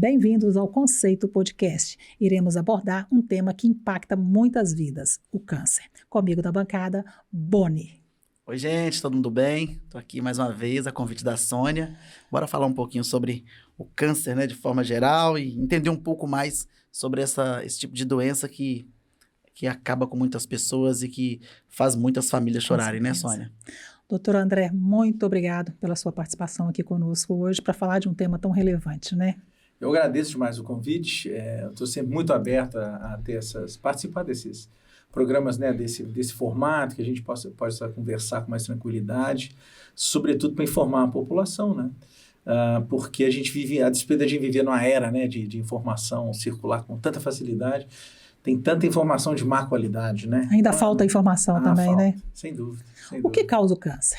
Bem-vindos ao Conceito Podcast. Iremos abordar um tema que impacta muitas vidas, o câncer. Comigo na bancada, Boni. Oi, gente, todo mundo bem? Estou aqui mais uma vez, a convite da Sônia. Bora falar um pouquinho sobre o câncer, né, de forma geral e entender um pouco mais sobre esse tipo de doença que acaba com muitas pessoas e que faz muitas famílias chorarem, né, Sônia? Doutor André, muito obrigado pela sua participação aqui conosco hoje para falar de um tema tão relevante, né? Eu agradeço demais o convite, eu estou sempre muito aberto a participar desses programas, né, desse formato, que a gente possa conversar com mais tranquilidade, sobretudo para informar a população, né? Porque a despeito de viver numa era, né, de informação circular com tanta facilidade, tem tanta informação de má qualidade, né? Ainda falta informação também, falta, né? Sem dúvida. O que causa o câncer?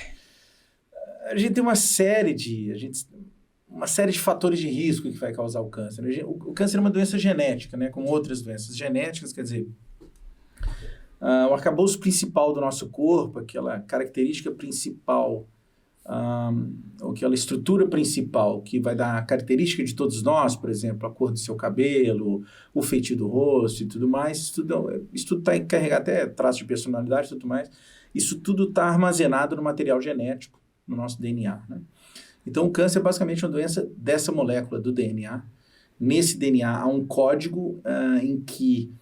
A gente tem uma série de fatores de risco que vai causar o câncer. O câncer é uma doença genética, né? Como outras doenças genéticas, quer dizer, o arcabouço principal do nosso corpo, aquela característica principal, ou aquela estrutura principal que vai dar a característica de todos nós, por exemplo, a cor do seu cabelo, o feitio do rosto e tudo mais, isso tudo está encarregado, até traço de personalidade e tudo mais, isso tudo está armazenado no material genético, no nosso DNA, né? Então, o câncer é basicamente uma doença dessa molécula do DNA. Nesse DNA há um código em que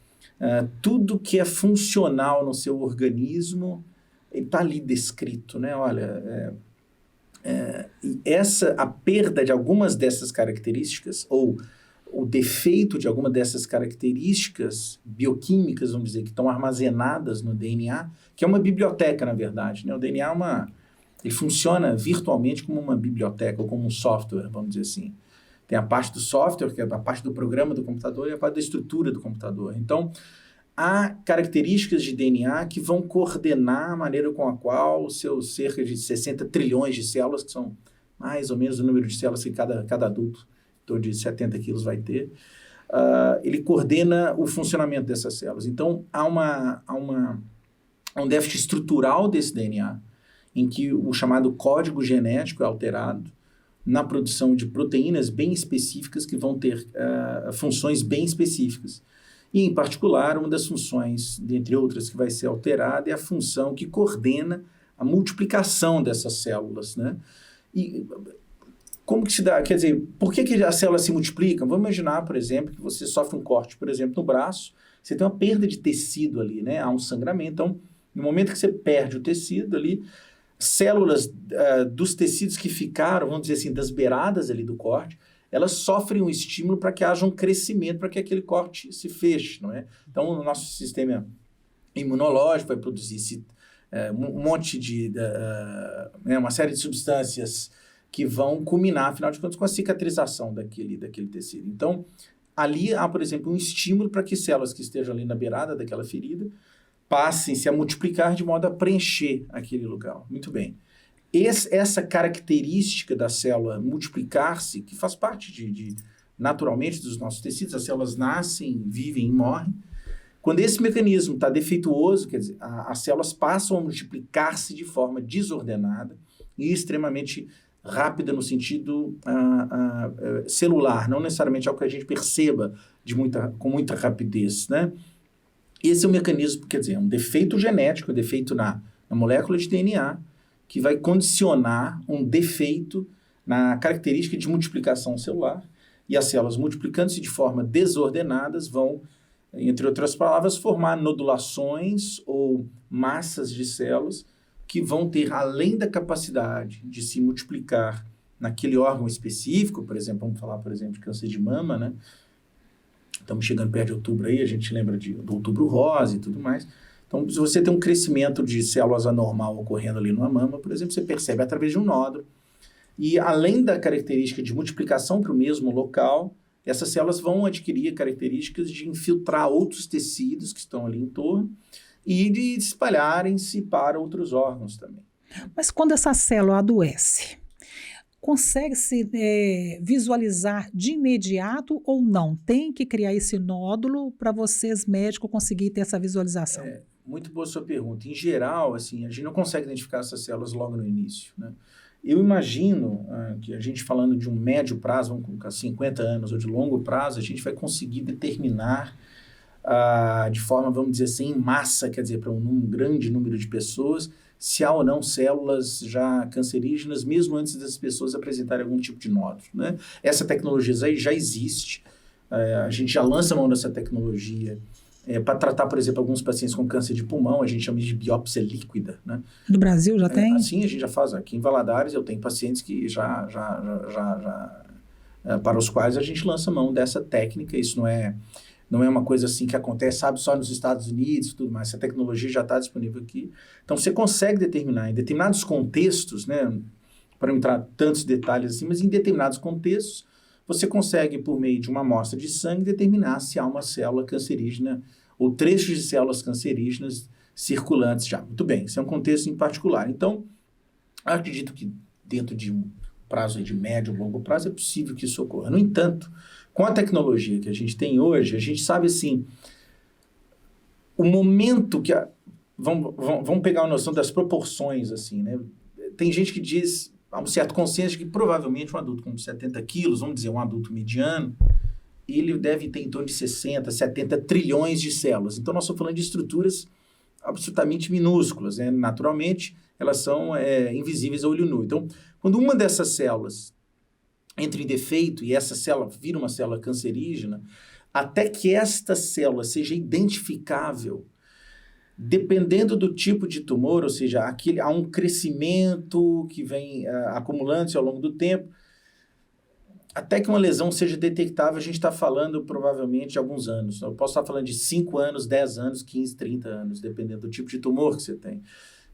tudo que é funcional no seu organismo está ali descrito, né? Olha, a perda de algumas dessas características, ou o defeito de alguma dessas características bioquímicas, vamos dizer, que estão armazenadas no DNA, que é uma biblioteca, na verdade, né? O DNA ele funciona virtualmente como uma biblioteca, ou como um software, vamos dizer assim. Tem a parte do software, que é a parte do programa do computador, e a parte da estrutura do computador. Então, há características de DNA que vão coordenar a maneira com a qual os seus cerca de 60 trilhões de células, que são mais ou menos o número de células que cada adulto, em torno de 70 quilos, vai ter, ele coordena o funcionamento dessas células. Então, há um déficit estrutural desse DNA, em que o chamado código genético é alterado na produção de proteínas bem específicas que vão ter funções bem específicas. E, em particular, uma das funções, dentre outras, que vai ser alterada é a função que coordena a multiplicação dessas células, né? E como que se dá? Quer dizer, por que as células se multiplicam? Vamos imaginar, por exemplo, que você sofre um corte, por exemplo, no braço, você tem uma perda de tecido ali, né? Há um sangramento. Então, no momento que você perde o tecido ali, células dos tecidos que ficaram, vamos dizer assim, das beiradas ali do corte, elas sofrem um estímulo para que haja um crescimento, para que aquele corte se feche, não é? Então, o nosso sistema imunológico vai produzir um monte uma série de substâncias que vão culminar, afinal de contas, com a cicatrização daquele tecido. Então, ali há, por exemplo, um estímulo para que células que estejam ali na beirada daquela ferida passem-se a multiplicar de modo a preencher aquele lugar. Muito bem. Essa característica da célula multiplicar-se, que faz parte naturalmente dos nossos tecidos, as células nascem, vivem e morrem. Quando esse mecanismo está defeituoso, quer dizer, as células passam a multiplicar-se de forma desordenada e extremamente rápida no sentido celular, não necessariamente algo que a gente perceba com muita rapidez, né? Esse é o mecanismo, quer dizer, um defeito genético, um defeito na molécula de DNA, que vai condicionar um defeito na característica de multiplicação celular, e as células multiplicando-se de forma desordenadas vão, entre outras palavras, formar nodulações ou massas de células que vão ter, além da capacidade de se multiplicar naquele órgão específico, por exemplo, vamos falar, por exemplo, de câncer de mama, né? Estamos chegando perto de outubro aí, a gente lembra do outubro rosa e tudo mais. Então, se você tem um crescimento de células anormal ocorrendo ali numa mama, por exemplo, você percebe através de um nódulo. E além da característica de multiplicação para o mesmo local, essas células vão adquirir características de infiltrar outros tecidos que estão ali em torno e de espalharem-se para outros órgãos também. Mas quando essa célula adoece, consegue-se visualizar de imediato ou não? Tem que criar esse nódulo para vocês, médicos, conseguir ter essa visualização? Muito boa sua pergunta. Em geral, assim, a gente não consegue identificar essas células logo no início, né? Eu imagino que a gente falando de um médio prazo, vamos colocar 50 anos, ou de longo prazo, a gente vai conseguir determinar de forma, vamos dizer assim, em massa, quer dizer, para um grande número de pessoas, se há ou não células já cancerígenas, mesmo antes das pessoas apresentarem algum tipo de nódulo, né? Essa tecnologia já existe, a gente já lança a mão dessa tecnologia para tratar, por exemplo, alguns pacientes com câncer de pulmão, a gente chama de biópsia líquida, né? No Brasil já tem? Assim, a gente já faz. Aqui em Valadares, eu tenho pacientes que para os quais a gente lança a mão dessa técnica. Isso não é uma coisa assim que acontece, sabe, só nos Estados Unidos e tudo mais. Essa tecnologia já está disponível aqui. Então, você consegue determinar em determinados contextos, né, para não entrar tantos detalhes assim, mas em determinados contextos, você consegue, por meio de uma amostra de sangue, determinar se há uma célula cancerígena ou trechos de células cancerígenas circulantes já. Muito bem, isso é um contexto em particular. Então, eu acredito que dentro de um prazo de médio ou longo prazo é possível que isso ocorra. No entanto, com a tecnologia que a gente tem hoje, a gente sabe assim, o momento que... Vamos pegar a noção das proporções, assim, né? Tem gente que diz, há um certo consenso de que provavelmente um adulto com 70 quilos, vamos dizer, um adulto mediano, ele deve ter em torno de 60, 70 trilhões de células. Então, nós estamos falando de estruturas absolutamente minúsculas, né? Naturalmente, elas são invisíveis a olho nu. Então, quando uma dessas células entra em defeito e essa célula vira uma célula cancerígena, até que esta célula seja identificável, dependendo do tipo de tumor, ou seja, há um crescimento que vem acumulando-se ao longo do tempo, até que uma lesão seja detectável, a gente está falando provavelmente de alguns anos. Eu posso estar falando de 5 anos, 10 anos, 15, 30 anos, dependendo do tipo de tumor que você tem.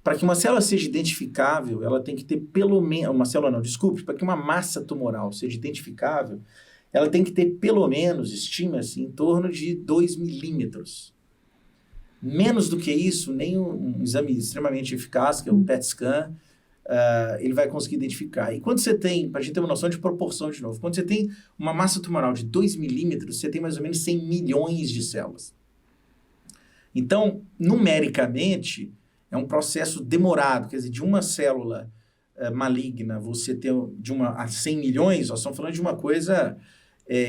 Para que uma célula seja identificável, ela tem que ter pelo menos... Uma célula não, desculpe. Para que uma massa tumoral seja identificável, ela tem que ter pelo menos, estima-se, em torno de 2 milímetros. Menos do que isso, nem um exame extremamente eficaz, que é o PET scan, ele vai conseguir identificar. E quando você tem, para a gente ter uma noção de proporção de novo, quando você tem uma massa tumoral de 2 milímetros, você tem mais ou menos 100 milhões de células. Então, numericamente, é um processo demorado, quer dizer, de uma célula maligna, você ter de 1 a 100 milhões, nós estamos falando de uma coisa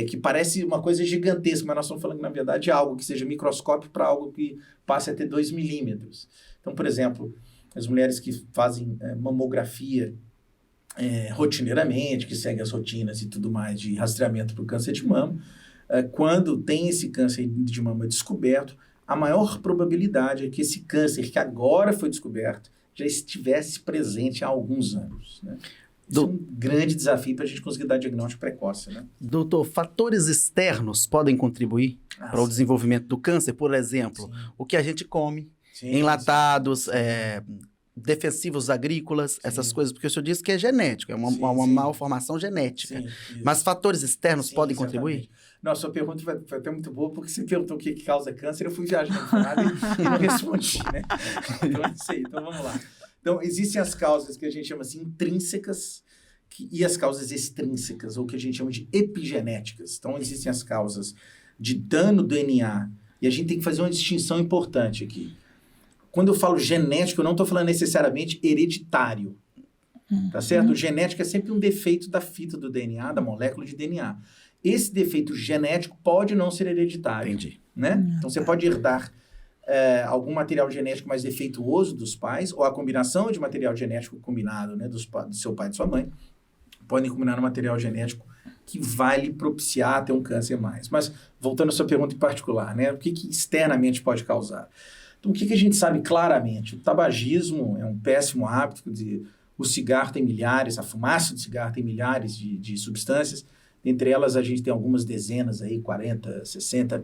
que parece uma coisa gigantesca, mas nós estamos falando, na verdade, de algo que seja microscópico para algo que passe a ter 2 milímetros. Então, por exemplo, as mulheres que fazem mamografia rotineiramente, que seguem as rotinas e tudo mais de rastreamento para o câncer de mama, quando tem esse câncer de mama descoberto, a maior probabilidade é que esse câncer que agora foi descoberto já estivesse presente há alguns anos, né? Isso é um grande desafio para a gente conseguir dar diagnóstico precoce, né? Doutor, fatores externos podem contribuir para o desenvolvimento do câncer? Por exemplo, o que a gente come, enlatados, defensivos agrícolas, essas coisas, porque o senhor disse que é genético, é uma malformação genética. Mas fatores externos podem contribuir? Não, a sua pergunta foi até muito boa, porque você perguntou o que causa câncer, eu fui viajando no nada e não respondi, né? Então, é isso aí, então vamos lá. Então, existem as causas que a gente chama assim intrínsecas e as causas extrínsecas, ou que a gente chama de epigenéticas. Então, existem as causas de dano do DNA, e a gente tem que fazer uma distinção importante aqui. Quando eu falo genético, eu não estou falando necessariamente hereditário, tá certo? Genética é sempre um defeito da fita do DNA, da molécula de DNA. Esse defeito genético pode não ser hereditário. Entendi. Né? Então, você pode herdar algum material genético mais defeituoso dos pais, ou a combinação de material genético combinado, né, do seu pai e de sua mãe, podem combinar no material genético que vai lhe propiciar ter um câncer mais. Mas, voltando à sua pergunta em particular, né, o que externamente pode causar? Então, o que a gente sabe claramente? O tabagismo é um péssimo hábito, quer dizer, o cigarro tem milhares, a fumaça do cigarro tem milhares de substâncias. Entre elas, a gente tem algumas dezenas, aí, 40, 60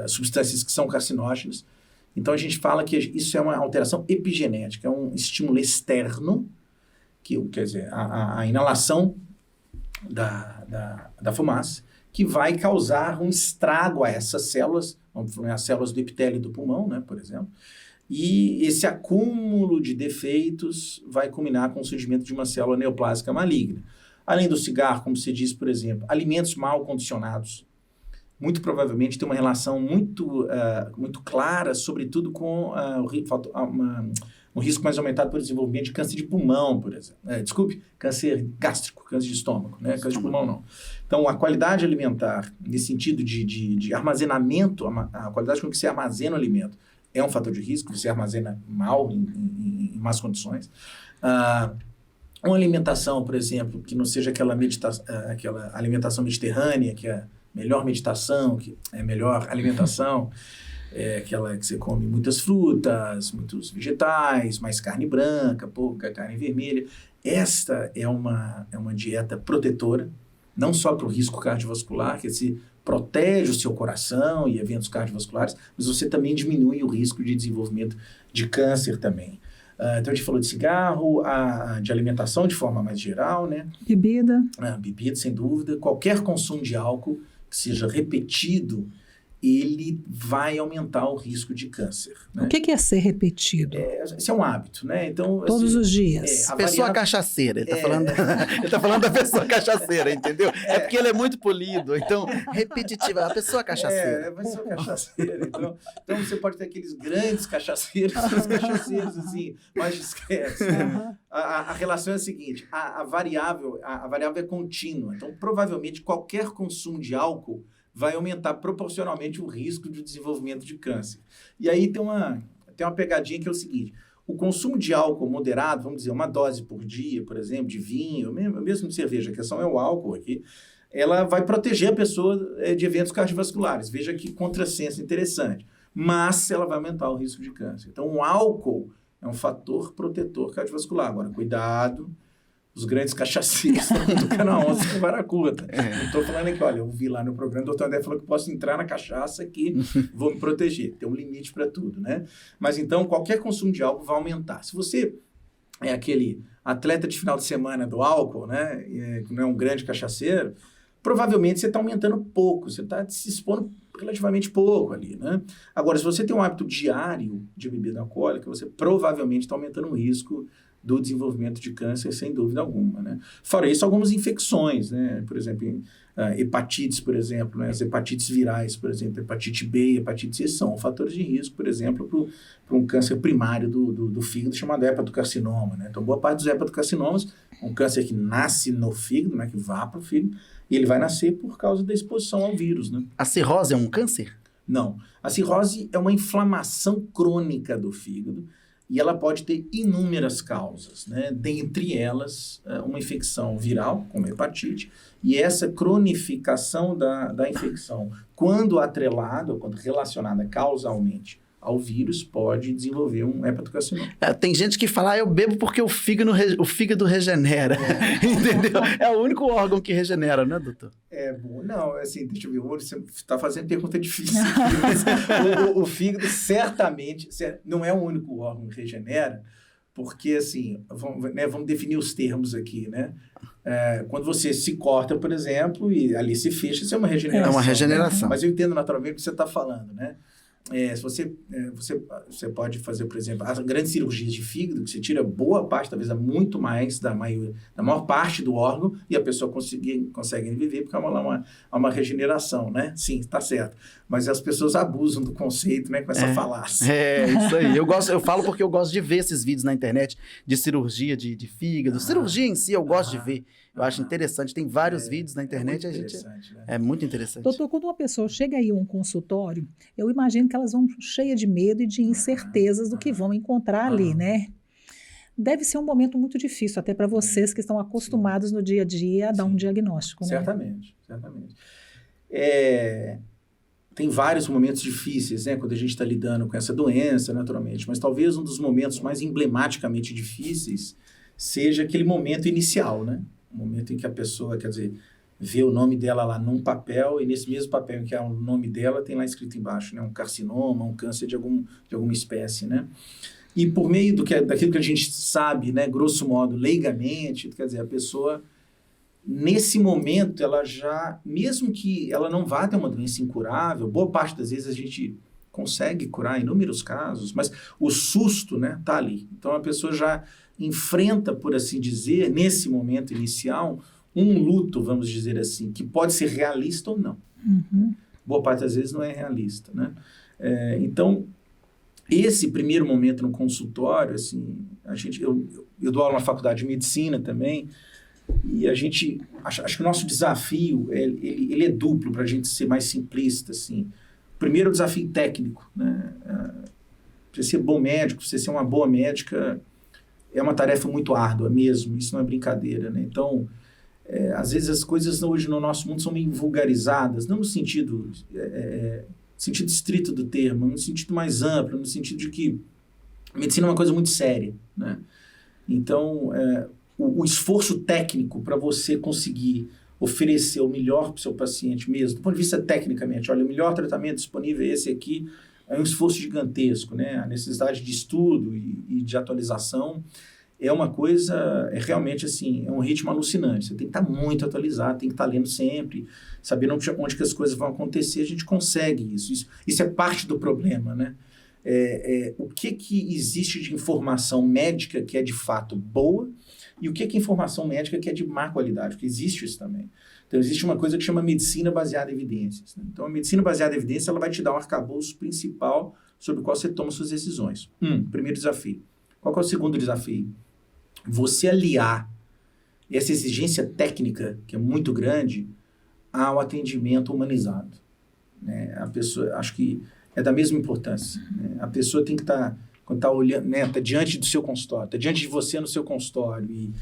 substâncias que são carcinógenas. Então, a gente fala que isso é uma alteração epigenética, é um estímulo externo, quer dizer, a inalação da fumaça, que vai causar um estrago a essas células, as células do epitélio do pulmão, né, por exemplo, e esse acúmulo de defeitos vai culminar com o surgimento de uma célula neoplásica maligna. Além do cigarro, como se diz, por exemplo, alimentos mal condicionados, muito provavelmente tem uma relação muito clara, sobretudo com um risco mais aumentado por desenvolvimento de câncer de pulmão, por exemplo. Câncer gástrico, câncer de estômago, né? Câncer de pulmão não. Então, a qualidade alimentar, nesse sentido de armazenamento, a qualidade com que se armazena o alimento, é um fator de risco, você armazena mal, em más condições. Uma alimentação, por exemplo, que não seja aquela alimentação mediterrânea, que é a melhor meditação, que é a melhor alimentação, aquela que você come muitas frutas, muitos vegetais, mais carne branca, pouca carne vermelha. Esta é uma dieta protetora, não só para o risco cardiovascular, que se protege o seu coração e eventos cardiovasculares, mas você também diminui o risco de desenvolvimento de câncer também. Então, a gente falou de cigarro, de alimentação de forma mais geral, né? Bebida. Bebida, sem dúvida. Qualquer consumo de álcool que seja repetido, ele vai aumentar o risco de câncer. Né? O que é ser repetido? Esse é um hábito, né? Então, todos os dias. Pessoa cachaceira, ele tá falando da pessoa cachaceira, entendeu? É porque ele é muito polido, então, repetitiva, a pessoa cachaceira. A pessoa cachaceira. Então, você pode ter aqueles grandes cachaceiros, os cachaceiros, assim, mais discretos. Né? A relação é a seguinte, a variável é contínua. Então, provavelmente, qualquer consumo de álcool vai aumentar proporcionalmente o risco de desenvolvimento de câncer. E aí tem uma pegadinha que é o seguinte, o consumo de álcool moderado, vamos dizer, uma dose por dia, por exemplo, de vinho, mesmo de cerveja, a questão é o álcool aqui, ela vai proteger a pessoa de eventos cardiovasculares. Veja que contrassenso interessante. Mas ela vai aumentar o risco de câncer. Então, o álcool é um fator protetor cardiovascular. Agora, cuidado, os grandes cachaceiros do canal 11 com vara curta. Não estou falando aqui, olha, eu vi lá no programa, o doutor André falou que eu posso entrar na cachaça aqui, vou me proteger. Tem um limite para tudo, né? Mas então, qualquer consumo de álcool vai aumentar. Se você é aquele atleta de final de semana do álcool, né? Que não é um grande cachaceiro, provavelmente você está aumentando pouco, você está se expondo relativamente pouco ali, né? Agora, se você tem um hábito diário de bebida alcoólica, você provavelmente está aumentando o risco do desenvolvimento de câncer, sem dúvida alguma, né? Fora isso, algumas infecções, né? Por exemplo, hepatites, por exemplo, né? As hepatites virais, por exemplo, hepatite B e hepatite C são fatores de risco, por exemplo, para um câncer primário do fígado chamado hepatocarcinoma, né? Então, boa parte dos hepatocarcinomas é um câncer que nasce no fígado, né? Que vá para o fígado, e ele vai nascer por causa da exposição ao vírus, né? A cirrose é um câncer? Não. A cirrose é uma inflamação crônica do fígado, e ela pode ter inúmeras causas, né? Dentre elas, uma infecção viral, como a hepatite, e essa cronificação da infecção, quando atrelada, ou quando relacionada causalmente ao vírus, pode desenvolver um hepatocarcinoma. Tem gente que fala, eu bebo porque o fígado regenera, entendeu? É o único órgão que regenera, né, doutor? Bom, não, assim, deixa eu ver, você está fazendo pergunta difícil. Mas o fígado certamente não é o único órgão que regenera, porque, assim, vamos definir os termos aqui, né? Quando você se corta, por exemplo, e ali se fecha, isso é uma regeneração. É uma regeneração. Né? Mas eu entendo naturalmente o que você está falando, né? Se você pode fazer, por exemplo, as grandes cirurgias de fígado, que você tira boa parte, talvez muito mais da maior parte do órgão, e a pessoa consegue viver, porque há uma regeneração, né? Sim, está certo. Mas as pessoas abusam do conceito, né? Com essa falácia. Isso aí. Eu falo porque eu gosto de ver esses vídeos na internet de cirurgia de fígado. Cirurgia em si eu gosto de ver. Eu acho interessante. Tem vários vídeos na internet. Né? É muito interessante. Doutor, quando uma pessoa chega aí a um consultório, eu imagino que elas vão cheias de medo e de incertezas do que vão encontrar ali, né? Deve ser um momento muito difícil, até para vocês que estão acostumados no dia a dia a dar um diagnóstico, né? Certamente. Tem vários momentos difíceis, né? Quando a gente está lidando com essa doença, naturalmente. Mas talvez um dos momentos mais emblematicamente difíceis seja aquele momento inicial, né? O momento em que a pessoa, quer dizer, vê o nome dela lá num papel, e nesse mesmo papel em que é o nome dela, tem lá escrito embaixo, né? Um carcinoma, um câncer de alguma espécie, né? E por meio daquilo que a gente sabe, né? Grosso modo, leigamente, quer dizer, a pessoa, nesse momento, ela já, mesmo que ela não vá ter uma doença incurável, boa parte das vezes a gente consegue curar inúmeros casos, mas o susto, né? Tá ali. Então, a pessoa já enfrenta, por assim dizer, nesse momento inicial, um luto, vamos dizer assim, que pode ser realista ou não. Uhum. Boa parte das vezes não é realista, né? Então, esse primeiro momento no consultório, assim, eu dou aula na faculdade de medicina também, e a gente, acho que o nosso desafio, ele é duplo para a gente ser mais simplista, assim. Primeiro, o desafio técnico, né? Você ser bom médico, você ser uma boa médica, é uma tarefa muito árdua mesmo, isso não é brincadeira, né? Então, às vezes as coisas hoje no nosso mundo são meio vulgarizadas, não no sentido estrito do termo, no sentido mais amplo, no sentido de que a medicina é uma coisa muito séria, né? Então, o esforço técnico para você conseguir oferecer o melhor para o seu paciente mesmo, do ponto de vista tecnicamente, olha, o melhor tratamento disponível é esse aqui, é um esforço gigantesco, né? A necessidade de estudo e de atualização é uma coisa, realmente assim, é um ritmo alucinante. Você tem que estar muito atualizado, tem que estar lendo sempre, sabendo onde que as coisas vão acontecer, a gente consegue isso. Isso é parte do problema, né? O que existe de informação médica que é de fato boa e o que é informação médica que é de má qualidade, porque existe isso também. Então, existe uma coisa que chama medicina baseada em evidências, né? Então, a medicina baseada em evidências, ela vai te dar um arcabouço principal sobre o qual você toma suas decisões. Primeiro desafio. Qual que é o segundo desafio? Você aliar essa exigência técnica, que é muito grande, ao atendimento humanizado, né? A pessoa, acho que é da mesma importância, né? A pessoa tem que estar, quando está olhando, né, tá diante do seu consultório, está diante de você no seu consultório, e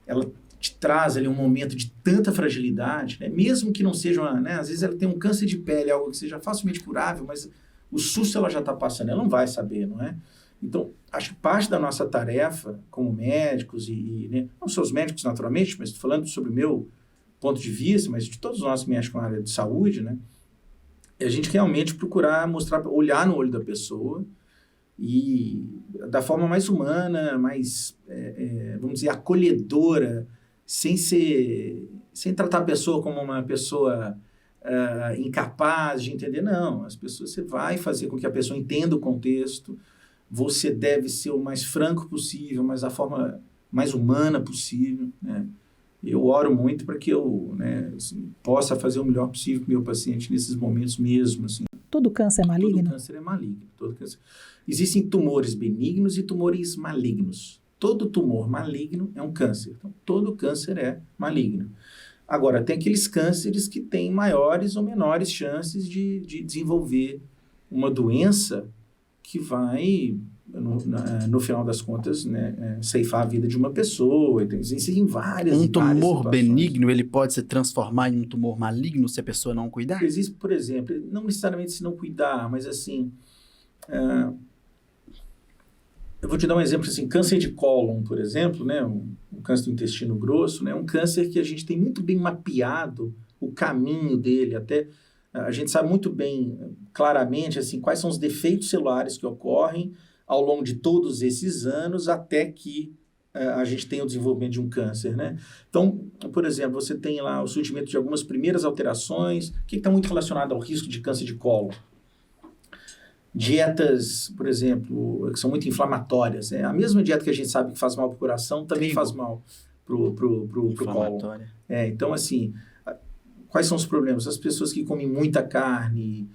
ela te traz ali um momento de tanta fragilidade, né? Mesmo que não seja uma, né? Às vezes ela tem um câncer de pele, algo que seja facilmente curável, mas o susto ela já está passando, ela não vai saber, não é? Então, acho que parte da nossa tarefa como médicos né, não só os médicos naturalmente, mas estou falando sobre o meu ponto de vista, mas de todos nós médicos na área de saúde, né? É a gente realmente procurar mostrar, olhar no olho da pessoa e da forma mais humana, mais, vamos dizer, acolhedora, sem tratar a pessoa como uma pessoa incapaz de entender. Não, as pessoas, você vai fazer com que a pessoa entenda o contexto, você deve ser o mais franco possível, mas da forma mais humana possível, né? Eu oro muito para que eu, né, assim, possa fazer o melhor possível para o meu paciente nesses momentos mesmo, assim. Todo câncer é maligno? Todo câncer é maligno. Existem tumores benignos e tumores malignos. Todo tumor maligno é um câncer. Então, todo câncer é maligno. Agora, tem aqueles cânceres que têm maiores ou menores chances de desenvolver uma doença que vai, no final das contas, né, ceifar a vida de uma pessoa. Então, existem várias tumor situações. benigno, ele pode se transformar em um tumor maligno se a pessoa não cuidar? Existe, por exemplo, não necessariamente se não cuidar, mas assim, eu vou te dar um exemplo assim, câncer de cólon, por exemplo, né, um câncer do intestino grosso, né, um câncer que a gente tem muito bem mapeado o caminho dele, até a gente sabe muito bem, claramente, assim, quais são os defeitos celulares que ocorrem ao longo de todos esses anos até que a gente tenha o desenvolvimento de um câncer, né? Então, por exemplo, você tem lá o surgimento de algumas primeiras alterações, que está muito relacionado ao risco de câncer de cólon. Dietas, por exemplo, que são muito inflamatórias, né? A mesma dieta que a gente sabe que faz mal para o coração também faz mal para o cólon. Então, assim, quais são os problemas? As pessoas que comem muita carne,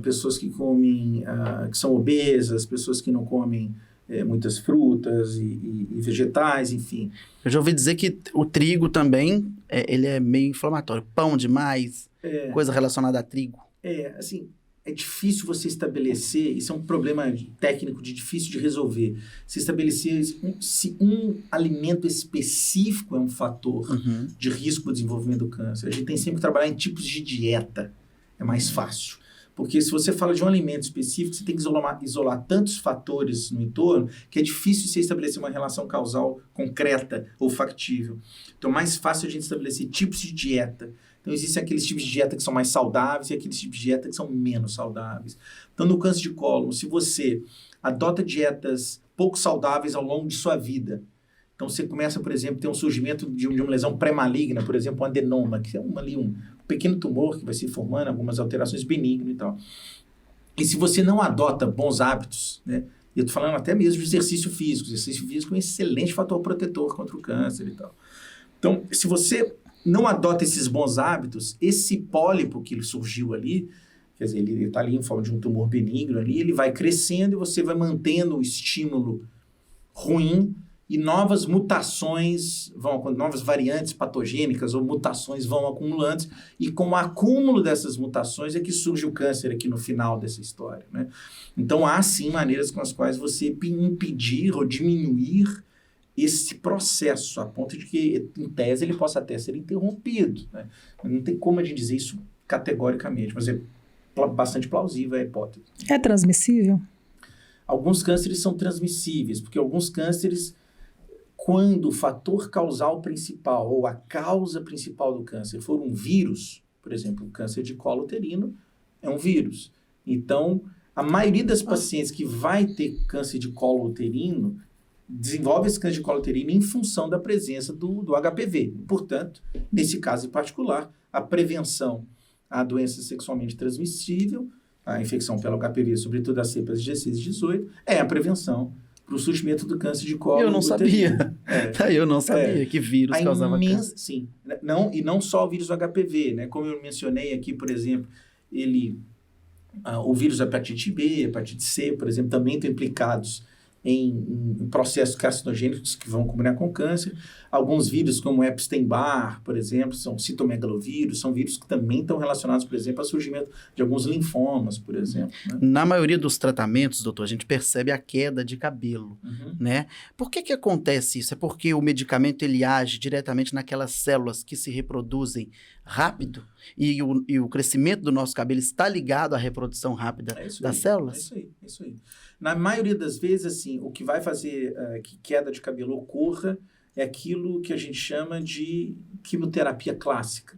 pessoas que comem, que são obesas, pessoas que não comem muitas frutas e vegetais, enfim. Eu já ouvi dizer que o trigo também, ele é meio inflamatório. Pão demais, coisa relacionada a trigo. Assim, é difícil você estabelecer, isso é um problema técnico difícil de resolver, se estabelecer se um alimento específico é um fator de risco do desenvolvimento do câncer. A gente tem sempre que trabalhar em tipos de dieta, é mais fácil. Porque se você fala de um alimento específico, você tem que isolar tantos fatores no entorno que é difícil você estabelecer uma relação causal concreta ou factível. Então, mais fácil a gente estabelecer tipos de dieta. Então, existem aqueles tipos de dieta que são mais saudáveis e aqueles tipos de dieta que são menos saudáveis. Então, no câncer de cólon, se você adota dietas pouco saudáveis ao longo de sua vida, então você começa, por exemplo, a ter um surgimento de uma lesão pré-maligna, por exemplo, um adenoma, que é um pequeno tumor que vai se formando, algumas alterações benignas e tal. E se você não adota bons hábitos, né? E eu estou falando até mesmo de exercício físico. Exercício físico é um excelente fator protetor contra o câncer e tal. Então, se você não adota esses bons hábitos, esse pólipo que surgiu ali, Quer dizer, ele está ali em forma de um tumor benigno ali, ele vai crescendo e você vai mantendo o estímulo ruim e novas mutações, novas variantes patogênicas ou mutações vão acumulando, e com o acúmulo dessas mutações é que surge o câncer aqui no final dessa história, né? Então, há sim maneiras com as quais você impedir ou diminuir esse processo, a ponto de que, em tese, ele possa até ser interrompido, né? Não tem como a gente dizer isso categoricamente, mas é bastante plausível a hipótese. É transmissível? Alguns cânceres são transmissíveis, porque alguns cânceres, quando o fator causal principal ou a causa principal do câncer for um vírus, por exemplo, o câncer de colo uterino é um vírus. Então, a maioria das pacientes que vai ter câncer de colo uterino desenvolve esse câncer de colo uterino em função da presença do HPV. Portanto, nesse caso em particular, a prevenção à doença sexualmente transmissível, a infecção pelo HPV, sobretudo as cepas 16 e 18, é a prevenção para o surgimento do câncer de colo. Eu não sabia. Eu não sabia que vírus causava câncer. Sim. E não só o vírus HPV, né? Como eu mencionei aqui, por exemplo, o vírus hepatite B, hepatite C, por exemplo, também estão implicados em processos carcinogênicos que vão combinar com câncer. Alguns vírus, como o Epstein-Barr, por exemplo, são citomegalovírus, são vírus que também estão relacionados, por exemplo, ao surgimento de alguns linfomas, por exemplo, né? Na maioria dos tratamentos, doutor, a gente percebe a queda de cabelo, né? Por que acontece isso? É porque o medicamento ele age diretamente naquelas células que se reproduzem rápido e o crescimento do nosso cabelo está ligado à reprodução rápida das células? É isso aí. Na maioria das vezes, assim, o que vai fazer que queda de cabelo ocorra é aquilo que a gente chama de quimioterapia clássica.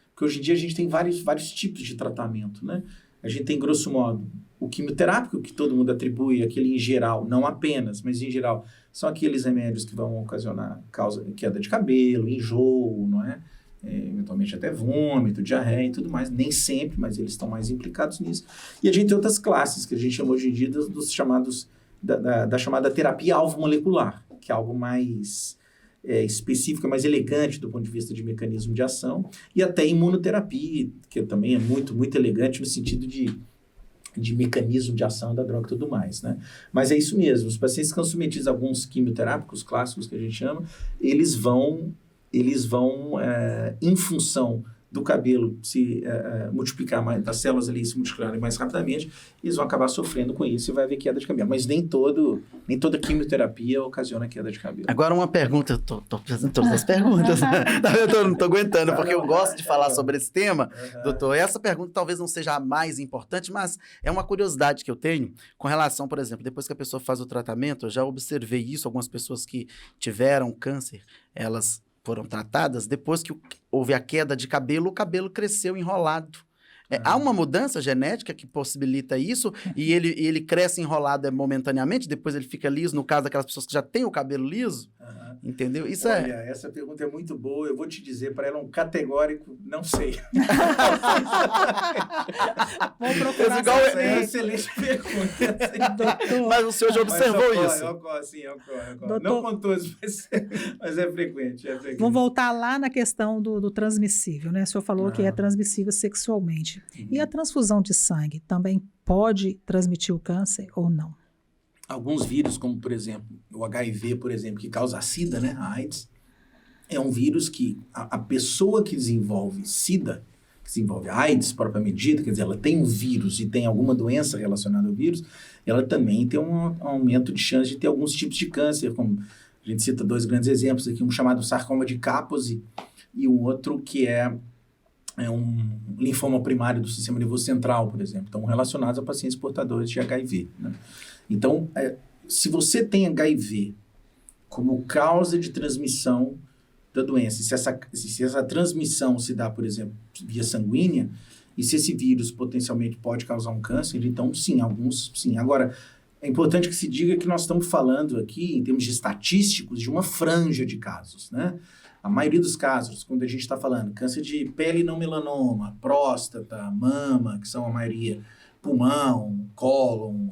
Porque hoje em dia a gente tem vários tipos de tratamento, né? A gente tem, grosso modo, o quimioterápico, que todo mundo atribui, aquele em geral, não apenas, mas em geral, são aqueles remédios que vão ocasionar queda de cabelo, enjoo, não é? Eventualmente até vômito, diarreia e tudo mais, nem sempre, mas eles estão mais implicados nisso. E a gente tem outras classes, que a gente chama hoje em dia dos chamados, da chamada terapia alvo molecular, que é algo mais específica, mais elegante do ponto de vista de mecanismo de ação, e até imunoterapia, que também é muito, muito elegante no sentido de mecanismo de ação da droga e tudo mais, né? Mas é isso mesmo, os pacientes que são submetidos a alguns quimioterápicos clássicos, que a gente chama, eles vão em função do cabelo se multiplicar mais, das células ali se multiplicarem mais rapidamente, eles vão acabar sofrendo com isso e vai haver queda de cabelo. Mas nem toda quimioterapia ocasiona queda de cabelo. Agora uma pergunta, eu tô fazendo todas as perguntas, eu não tô aguentando, porque eu gosto de falar sobre esse tema, doutor. Essa pergunta talvez não seja a mais importante, mas é uma curiosidade que eu tenho com relação, por exemplo, depois que a pessoa faz o tratamento, eu já observei isso, algumas pessoas que tiveram câncer, elas foram tratadas, depois que houve a queda de cabelo, o cabelo cresceu enrolado. Há uma mudança genética que possibilita isso e ele cresce enrolado momentaneamente, depois ele fica liso, no caso daquelas pessoas que já têm o cabelo liso, entendeu? Isso Olha, essa pergunta é muito boa, eu vou te dizer para ela um categórico, não sei. Vou procurar é uma excelente pergunta. Mas o senhor já observou isso? Ocorre. Não com todos, mas é frequente. Vamos voltar lá na questão do transmissível, né? O senhor falou que é transmissível sexualmente. E a transfusão de sangue também pode transmitir o câncer ou não? Alguns vírus, como por exemplo, o HIV, por exemplo, que causa a SIDA, né? A AIDS, é um vírus que a pessoa que desenvolve SIDA, que desenvolve AIDS propriamente dita, quer dizer, ela tem um vírus e tem alguma doença relacionada ao vírus, ela também tem um aumento de chance de ter alguns tipos de câncer, como a gente cita dois grandes exemplos aqui, um chamado sarcoma de Kaposi e um outro que é um linfoma primário do sistema nervoso central, por exemplo. Estão relacionados a pacientes portadores de HIV, né? Então, se você tem HIV como causa de transmissão da doença, se essa transmissão se dá, por exemplo, via sanguínea, e se esse vírus potencialmente pode causar um câncer, então sim, alguns sim. Agora, é importante que se diga que nós estamos falando aqui, em termos de estatísticos, de uma franja de casos, né? A maioria dos casos, quando a gente está falando câncer de pele não melanoma, próstata, mama, que são a maioria, pulmão, cólon,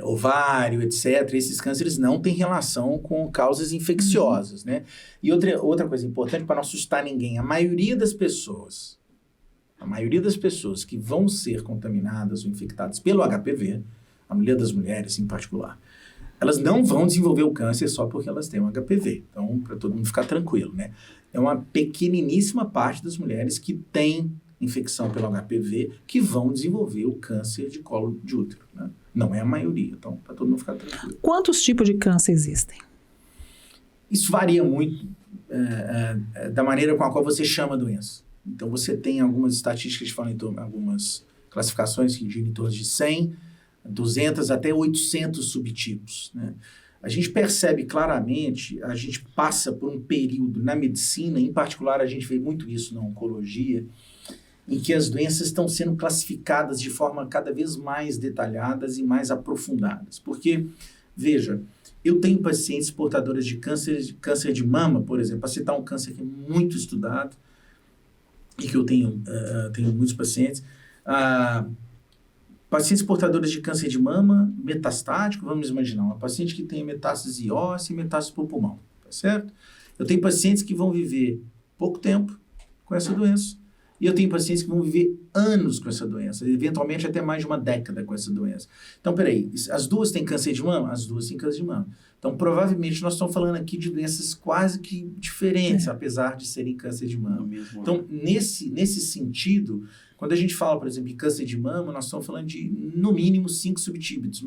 ovário, etc., esses cânceres não têm relação com causas infecciosas, né? E outra coisa importante, para não assustar ninguém, a maioria das pessoas a maioria das pessoas que vão ser contaminadas ou infectadas pelo HPV, a maioria das mulheres em particular, elas não vão desenvolver o câncer só porque elas têm um HPV. Então, para todo mundo ficar tranquilo, né? É uma pequeniníssima parte das mulheres que têm infecção pelo HPV que vão desenvolver o câncer de colo de útero, né? Não é a maioria, então, para todo mundo ficar tranquilo. Quantos tipos de câncer existem? Isso varia muito da maneira com a qual você chama a doença. Então, você tem algumas estatísticas que falam em torno, algumas classificações que giram em torno de 100, 200 até 800 subtipos, né? A gente percebe claramente, a gente passa por um período na medicina, em particular a gente vê muito isso na oncologia, em que as doenças estão sendo classificadas de forma cada vez mais detalhadas e mais aprofundadas. Porque, veja, eu tenho pacientes portadoras de câncer de mama, por exemplo, para citar um câncer que é muito estudado e que eu tenho muitos pacientes, pacientes portadores de câncer de mama metastático, vamos imaginar, uma paciente que tem metástase óssea e metástase para o pulmão, tá certo? Eu tenho pacientes que vão viver pouco tempo com essa doença, e eu tenho pacientes que vão viver anos com essa doença, eventualmente até mais de uma década com essa doença. Então, peraí, as duas têm câncer de mama? As duas têm câncer de mama. Então, provavelmente, nós estamos falando aqui de doenças quase que diferentes, apesar de serem câncer de mama. Então, nesse sentido, quando a gente fala, por exemplo, em câncer de mama, nós estamos falando de, no mínimo, 5 subtipos,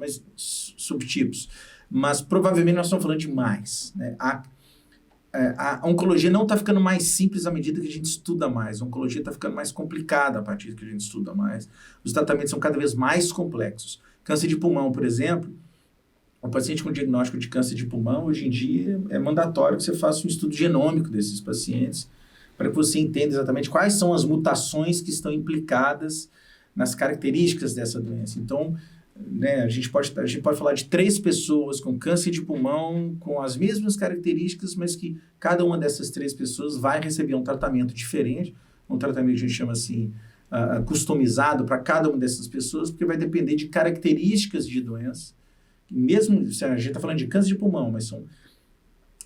mas provavelmente nós estamos falando de mais, né? A oncologia não está ficando mais simples à medida que a gente estuda mais. A oncologia está ficando mais complicada a partir que a gente estuda mais. Os tratamentos são cada vez mais complexos. Câncer de pulmão, por exemplo, o paciente com diagnóstico de câncer de pulmão, hoje em dia, é mandatório que você faça um estudo genômico desses pacientes para que você entenda exatamente quais são as mutações que estão implicadas nas características dessa doença. Então, né, a gente pode falar de 3 pessoas com câncer de pulmão, com as mesmas características, mas que cada uma dessas 3 pessoas vai receber um tratamento diferente, um tratamento que a gente chama assim, customizado para cada uma dessas pessoas, porque vai depender de características de doença. Mesmo se a gente está falando de câncer de pulmão, mas são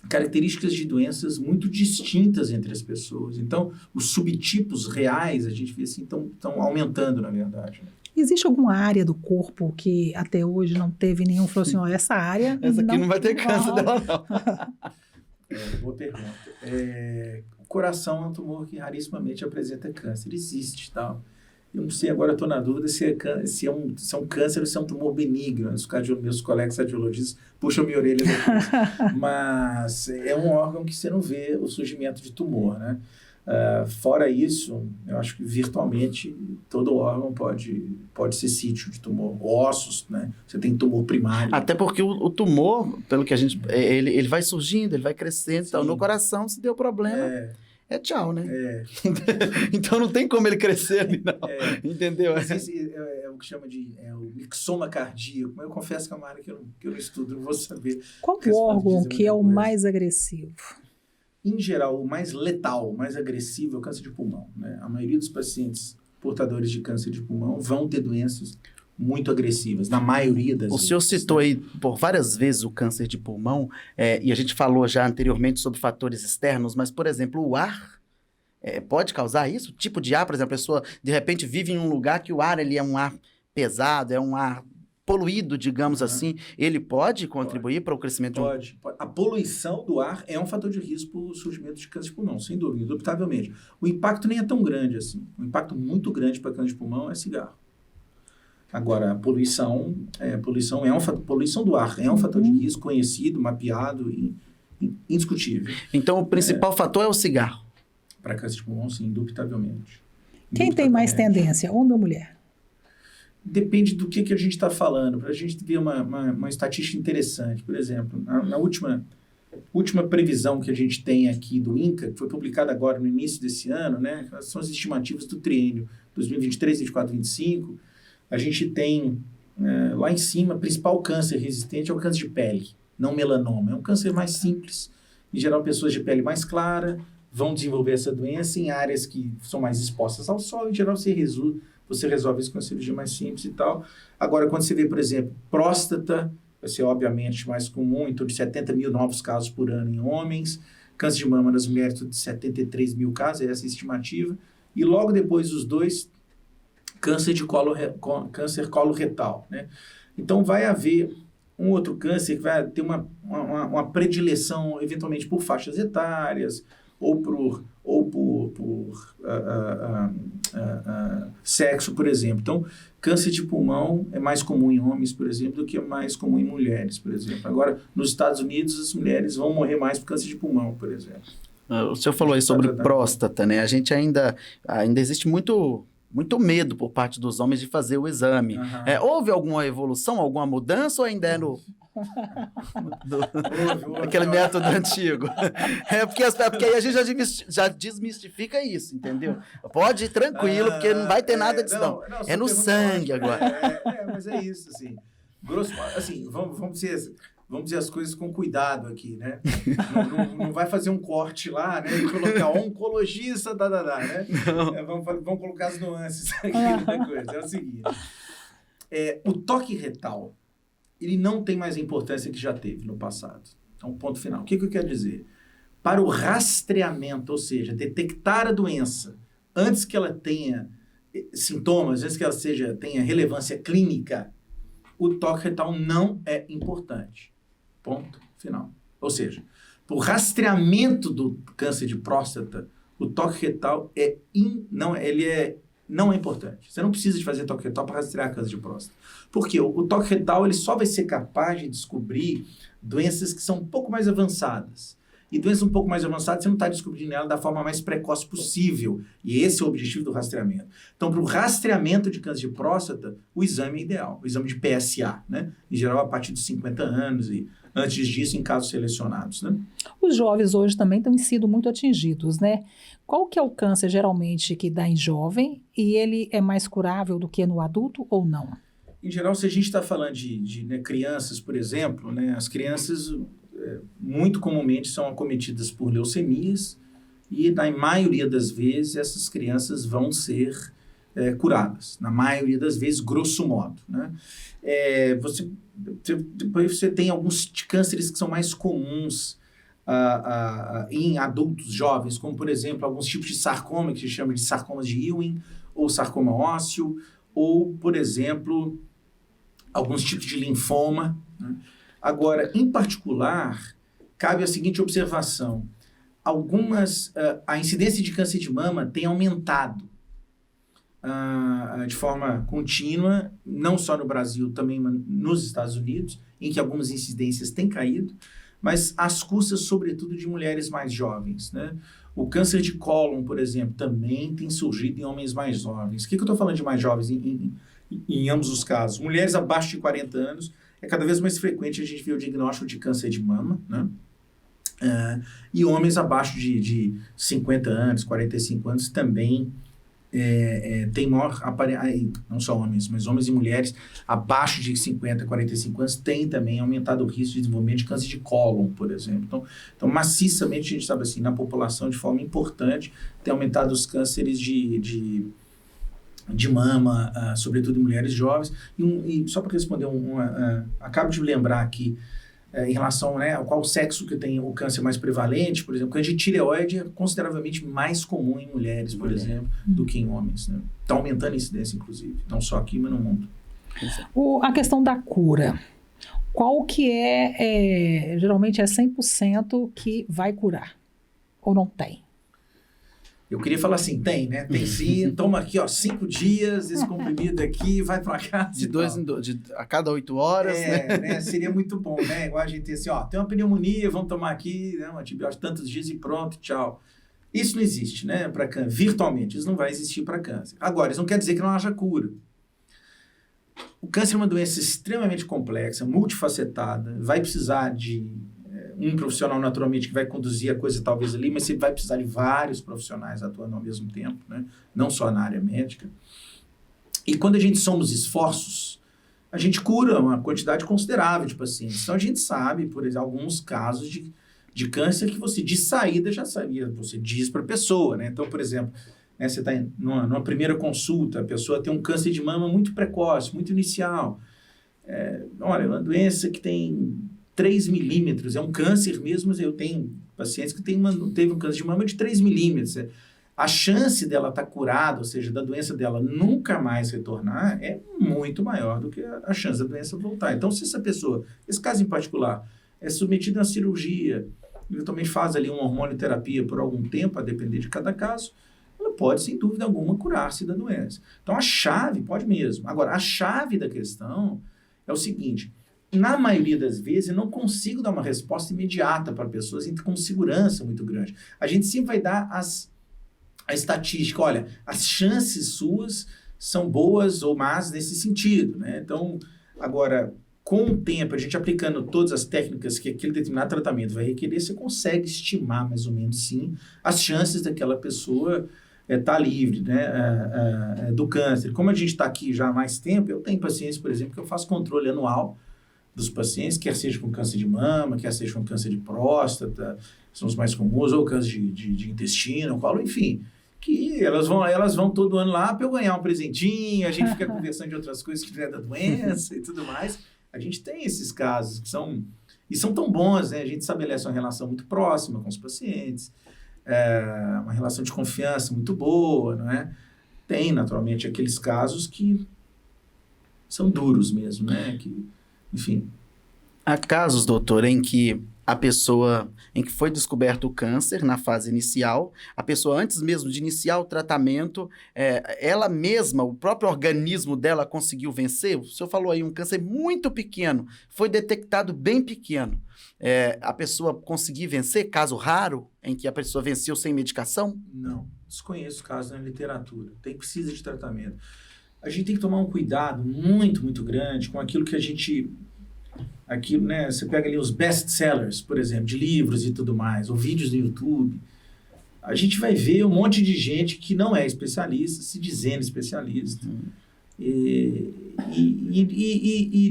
características de doenças muito distintas entre as pessoas. Então, os subtipos reais, a gente vê assim, estão aumentando, na verdade, né? Existe alguma área do corpo que até hoje não teve nenhum, falou assim, ó, essa área... Essa aqui não vai ter câncer dela, não. Boa pergunta. O coração é um tumor que rarissimamente apresenta câncer. Existe, tal. Eu não sei, agora estou na dúvida se é um câncer ou se é um tumor benigno. Meus colegas radiologistas puxam minha orelha daqui. Mas é um órgão que você não vê o surgimento de tumor, né? Fora isso, eu acho que virtualmente todo órgão pode ser sítio de tumor. Ossos, né? Você tem tumor primário. Até porque o tumor, pelo que a gente... Ele vai surgindo, ele vai crescendo. Então, no coração, se deu problema, tchau, né? Então, não tem como ele crescer ali, não. Entendeu? Esse é o que chama de o mixoma cardíaco. Mas eu confesso que é uma área que eu não estudo, não vou saber. Qual o órgão que é o mais agressivo? Em geral, o mais letal, o mais agressivo é o câncer de pulmão, né? A maioria dos pacientes portadores de câncer de pulmão vão ter doenças muito agressivas, na maioria das vezes. O senhor citou aí por várias vezes o câncer de pulmão, e a gente falou já anteriormente sobre fatores externos, mas, por exemplo, o ar pode causar isso? O tipo de ar, por exemplo, a pessoa de repente vive em um lugar que o ar ele é um ar pesado, é um ar poluído, digamos assim, ele pode contribuir para o crescimento de Pode. A poluição do ar é um fator de risco para o surgimento de câncer de pulmão, sem dúvida, indubitavelmente. O impacto nem é tão grande assim. O impacto muito grande para câncer de pulmão é cigarro. Agora, a poluição do ar é um fator de risco conhecido, mapeado e indiscutível. Então, o principal fator é o cigarro? Para câncer de pulmão, sim, indubitavelmente. Quem tem mais tendência, homem ou mulher? Depende do que a gente está falando. Para a gente ver uma estatística interessante. Por exemplo, na última previsão que a gente tem aqui do INCA, que foi publicada agora no início desse ano, né, são as estimativas do triênio 2023, 2024, 2025. A gente tem lá em cima, o principal câncer resistente é o câncer de pele, não melanoma. É um câncer mais simples. Em geral, pessoas de pele mais clara vão desenvolver essa doença em áreas que são mais expostas ao sol. Em geral, você resolve isso com a cirurgia mais simples e tal. Agora, quando você vê, por exemplo, próstata, vai ser obviamente mais comum, em torno de 70 mil novos casos por ano em homens. Câncer de mama nas mulheres, de 73 mil casos, é essa a estimativa. E logo depois dos dois, câncer coloretal, né? Então vai haver um outro câncer que vai ter uma predileção eventualmente por faixas etárias ou por sexo, por exemplo. Então, câncer de pulmão é mais comum em homens, por exemplo, do que é mais comum em mulheres, por exemplo. Agora, nos Estados Unidos, as mulheres vão morrer mais por câncer de pulmão, por exemplo. O senhor falou aí sobre próstata, né? A gente ainda existe muito medo por parte dos homens de fazer o exame. Houve alguma evolução, alguma mudança ou ainda é no... aquele método antigo? Porque aí a gente já desmistifica isso, entendeu? Pode ir tranquilo, porque não vai ter nada disso, não. É no sangue agora. Mas é isso, assim. Assim, vamos dizer as coisas com cuidado aqui, né? Não vai fazer um corte lá, né? E colocar oncologista, né? Vamos colocar as nuances aqui da coisa. É o seguinte. O toque retal, ele não tem mais a importância que já teve no passado. Então, ponto final. O que eu quero dizer? Para o rastreamento, ou seja, detectar a doença antes que ela tenha sintomas, antes que ela tenha relevância clínica, o toque retal não é importante. Ponto final. Ou seja, para o rastreamento do câncer de próstata, o toque retal não é importante. Você não precisa de fazer toque retal para rastrear câncer de próstata. Porque o toque retal ele só vai ser capaz de descobrir doenças que são um pouco mais avançadas. E doenças um pouco mais avançadas, você não está descobrindo ela da forma mais precoce possível. E esse é o objetivo do rastreamento. Então, para o rastreamento de câncer de próstata, o exame é ideal. O exame de PSA, né? Em geral, a partir dos 50 anos e antes disso, em casos selecionados, né? Os jovens hoje também têm sido muito atingidos, né? Qual que é o câncer, geralmente, que dá em jovem e ele é mais curável do que no adulto ou não? Em geral, se a gente está falando de crianças, por exemplo, né? As crianças muito comumente são acometidas por leucemias e, na maioria das vezes, essas crianças vão ser curadas. Na maioria das vezes, grosso modo, né? Depois você tem alguns cânceres que são mais comuns em adultos jovens, como, por exemplo, alguns tipos de sarcoma, que se chama de sarcomas de Ewing, ou sarcoma ósseo, ou, por exemplo, alguns tipos de linfoma, né? Agora, em particular, cabe a seguinte observação. A incidência de câncer de mama tem aumentado de forma contínua, não só no Brasil, também nos Estados Unidos, em que algumas incidências têm caído, mas às custas, sobretudo, de mulheres mais jovens, né? O câncer de cólon, por exemplo, também tem surgido em homens mais jovens. O que eu estou falando de mais jovens em ambos os casos? Mulheres abaixo de 40 anos, é cada vez mais frequente a gente ver o diagnóstico de câncer de mama, né? E homens abaixo de 50 anos, 45 anos também tem maior não só homens, mas homens e mulheres abaixo de 50, 45 anos têm também aumentado o risco de desenvolvimento de câncer de cólon, por exemplo. Então maciçamente a gente sabe assim, na população de forma importante, tem aumentado os cânceres de mama, sobretudo em mulheres jovens. E só para responder, acabo de lembrar aqui, em relação, né, a qual sexo que tem o câncer mais prevalente, por exemplo, o câncer de tireoide é consideravelmente mais comum em mulheres, por exemplo, do que em homens, né? Está aumentando a incidência, inclusive, não só aqui, mas no mundo. A questão da cura, qual que geralmente é 100% que vai curar, ou não tem? Eu queria falar assim, tem, né? Tem sim, toma aqui, 5 dias, esse comprimido aqui, vai pra casa. A cada 8 horas, né? Seria muito bom, né? Igual a gente tem assim, tem uma pneumonia, vamos tomar aqui, né, um antibiótico tantos dias e pronto, tchau. Isso não existe, né? Para câncer, virtualmente, isso não vai existir para câncer. Agora, isso não quer dizer que não haja cura. O câncer é uma doença extremamente complexa, multifacetada, vai precisar de um profissional naturalmente que vai conduzir a coisa talvez ali, mas você vai precisar de vários profissionais atuando ao mesmo tempo, né? Não só na área médica. E quando a gente soma os esforços, a gente cura uma quantidade considerável de pacientes. Então a gente sabe, por exemplo, alguns casos de câncer que você de saída já sabia, você diz para a pessoa, né? Então, por exemplo, né, você está numa primeira consulta, a pessoa tem um câncer de mama muito precoce, muito inicial. Olha, é uma doença que tem 3 milímetros, é um câncer mesmo, mas eu tenho pacientes que teve um câncer de mama de 3 milímetros. a chance dela estar curada, ou seja, da doença dela nunca mais retornar, é muito maior do que a chance da doença voltar. Então, se essa pessoa, esse caso em particular, é submetida a uma cirurgia, eventualmente faz ali uma hormonioterapia por algum tempo, a depender de cada caso, ela pode, sem dúvida alguma, curar-se da doença. Então, a chave, pode mesmo. Agora, a chave da questão é o seguinte: na maioria das vezes, eu não consigo dar uma resposta imediata para pessoas com segurança muito grande. A gente sempre vai dar a estatística, olha, as chances suas são boas ou más nesse sentido, né? Então, agora, com o tempo, a gente aplicando todas as técnicas que aquele determinado tratamento vai requerer, você consegue estimar mais ou menos, sim, as chances daquela pessoa estar livre, né, do câncer. Como a gente está aqui já há mais tempo, eu tenho pacientes, por exemplo, que eu faço controle anual dos pacientes, quer seja com câncer de mama, quer seja com câncer de próstata, são os mais comuns, ou câncer de intestino, colo, enfim, que elas vão todo ano lá para eu ganhar um presentinho, a gente fica conversando de outras coisas que é da doença e tudo mais. A gente tem esses casos que são tão bons, né? A gente estabelece uma relação muito próxima com os pacientes, uma relação de confiança muito boa, não é? Tem, naturalmente, aqueles casos que são duros mesmo, né? Que, enfim. Há casos, doutor, em que foi descoberto o câncer na fase inicial, a pessoa, antes mesmo de iniciar o tratamento, ela mesma, o próprio organismo dela conseguiu vencer. O senhor falou aí, um câncer muito pequeno, foi detectado bem pequeno. A pessoa conseguir vencer, caso raro, em que a pessoa venceu sem medicação? Não, desconheço casos na literatura. Precisa de tratamento. A gente tem que tomar um cuidado muito, muito grande com aquilo que a gente... Aquilo, né? Você pega ali os best-sellers, por exemplo, de livros e tudo mais, ou vídeos no YouTube. A gente vai ver um monte de gente que não é especialista, se dizendo especialista. E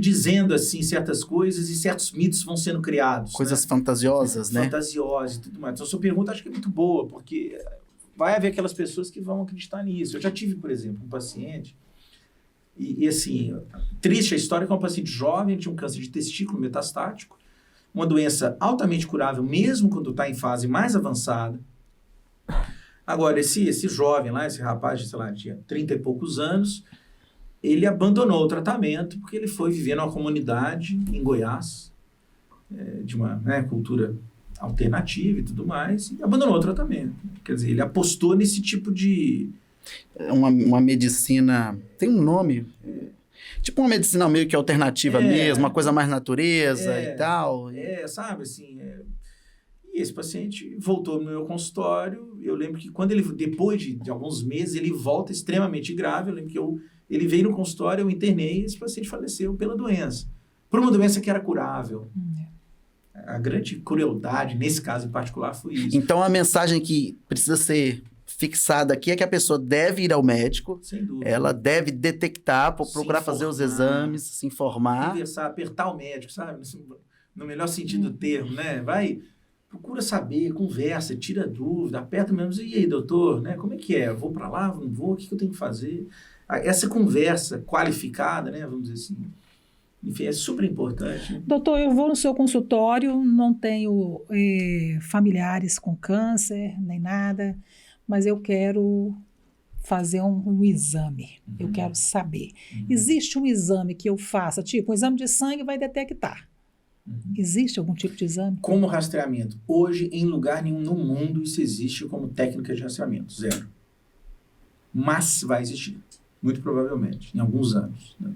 dizendo, assim, certas coisas e certos mitos vão sendo criados. Coisas, né? Fantasiosas, né? Fantasiosas e tudo mais. Então, a sua pergunta acho que é muito boa, porque vai haver aquelas pessoas que vão acreditar nisso. Eu já tive, por exemplo, um paciente... E assim, triste a história, que é um paciente jovem, tinha um câncer de testículo metastático, uma doença altamente curável, mesmo quando está em fase mais avançada. Agora, esse jovem lá, esse rapaz, sei lá, tinha 30 e poucos anos, ele abandonou o tratamento porque ele foi viver numa comunidade em Goiás, de uma, né, cultura alternativa e tudo mais, e abandonou o tratamento. Quer dizer, ele apostou nesse tipo de... Uma medicina, tem um nome, tipo uma medicina meio que alternativa mesmo, uma coisa mais natureza e tal. Sabe, assim, e esse paciente voltou no meu consultório, eu lembro que quando ele, depois de alguns meses, ele volta extremamente grave, eu lembro que ele veio no consultório, eu internei e esse paciente faleceu pela doença, por uma doença que era curável. A grande crueldade, nesse caso em particular, foi isso. Então, a mensagem que precisa ser fixada aqui é que a pessoa deve ir ao médico, sem dúvida, ela deve detectar, procurar fazer os exames, se informar. Conversar, apertar o médico, sabe? No melhor sentido do termo, né? Procura saber, conversa, tira dúvida, aperta mesmo. E aí, doutor, né? Como é que é? Vou para lá, não vou? O que eu tenho que fazer? Essa conversa qualificada, né? Vamos dizer assim. Enfim, é super importante. Doutor, eu vou no seu consultório, não tenho familiares com câncer, nem nada, mas eu quero fazer um exame, eu quero saber. Existe um exame que eu faça, tipo, um exame de sangue vai detectar. Existe algum tipo de exame? Como rastreamento? Hoje, em lugar nenhum no mundo, isso existe como técnica de rastreamento, zero. Mas vai existir, muito provavelmente, em alguns anos, né?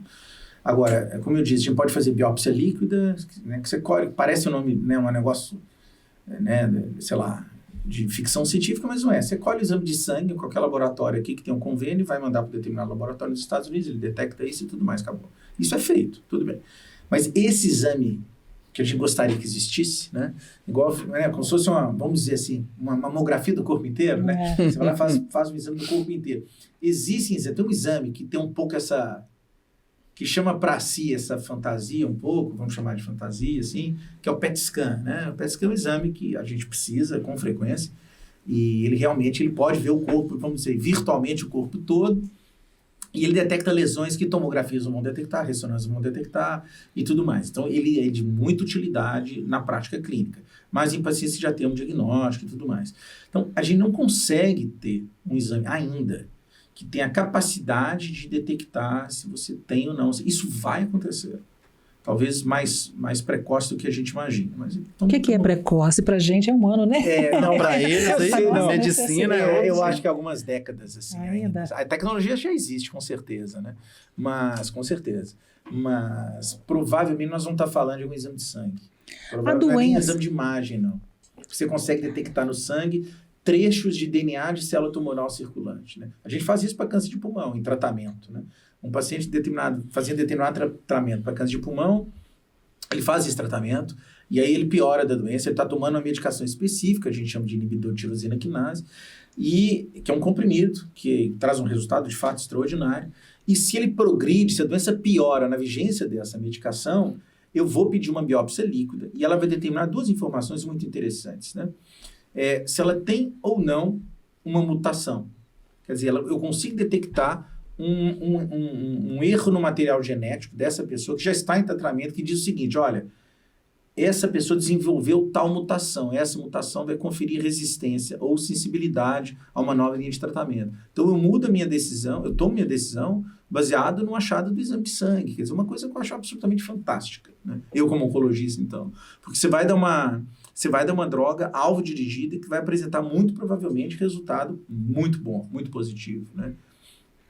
Agora, como eu disse, a gente pode fazer biópsia líquida, né, que você colhe, parece um nome, né, um negócio, né, sei lá, de ficção científica, mas não é. Você colhe o exame de sangue em qualquer laboratório aqui que tem um convênio, vai mandar para um determinado laboratório nos Estados Unidos, ele detecta isso e tudo mais, acabou. Isso é feito, tudo bem. Mas esse exame que a gente gostaria que existisse, né, igual, né, como se fosse vamos dizer assim, uma mamografia do corpo inteiro, né? Você vai lá e faz um exame do corpo inteiro. Tem um exame que tem um pouco que chama para si essa fantasia um pouco, vamos chamar de fantasia, assim, que é o PET scan, né? O PET scan é um exame que a gente precisa com frequência e ele realmente pode ver o corpo, vamos dizer, virtualmente o corpo todo, e ele detecta lesões que tomografias não vão detectar, ressonâncias não vão detectar e tudo mais. Então, ele é de muita utilidade na prática clínica. mas em pacientes que já têm um diagnóstico e tudo mais. Então, a gente não consegue ter um exame ainda que tenha a capacidade de detectar se você tem ou não. Isso vai acontecer. Talvez mais precoce do que a gente imagina. Mas, então, O que é precoce? Para a gente é humano, né? Não, para eles, a medicina eu acho que algumas décadas, assim, ainda. A tecnologia já existe, com certeza, né? Com certeza. Mas, provavelmente, nós vamos estar falando de um exame de sangue. Provavelmente não é nem exame de imagem, não. Você consegue detectar no sangue trechos de DNA de célula tumoral circulante, né? A gente faz isso para câncer de pulmão, em tratamento, né? Um paciente fazia determinado tratamento para câncer de pulmão, ele faz esse tratamento, e aí ele piora da doença, ele está tomando uma medicação específica, a gente chama de inibidor de tirosina quinase, que é um comprimido, que traz um resultado de fato extraordinário, e se ele progride, se a doença piora na vigência dessa medicação, eu vou pedir uma biópsia líquida, e ela vai determinar duas informações muito interessantes, né? Se ela tem ou não uma mutação. Quer dizer, eu consigo detectar um erro no material genético dessa pessoa que já está em tratamento, que diz o seguinte, olha, essa pessoa desenvolveu tal mutação, essa mutação vai conferir resistência ou sensibilidade a uma nova linha de tratamento. Então, eu mudo a minha decisão, eu tomo minha decisão baseado no achado do exame de sangue, quer dizer, uma coisa que eu acho absolutamente fantástica, né? Eu como oncologista, então, porque você vai dar uma droga alvo dirigida que vai apresentar muito provavelmente resultado muito bom, muito positivo, né?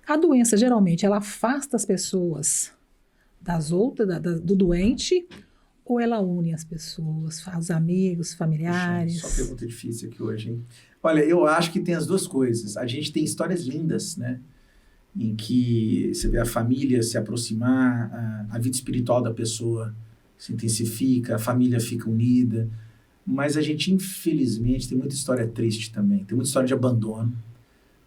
A doença, geralmente, ela afasta as pessoas das outras, do doente, ou ela une as pessoas, os amigos, familiares? Puxa, só pergunta difícil aqui hoje, hein? Olha, eu acho que tem as duas coisas. A gente tem histórias lindas, né? Em que você vê a família se aproximar, a vida espiritual da pessoa se intensifica, a família fica unida. Mas a gente, infelizmente, tem muita história triste também. Tem muita história de abandono.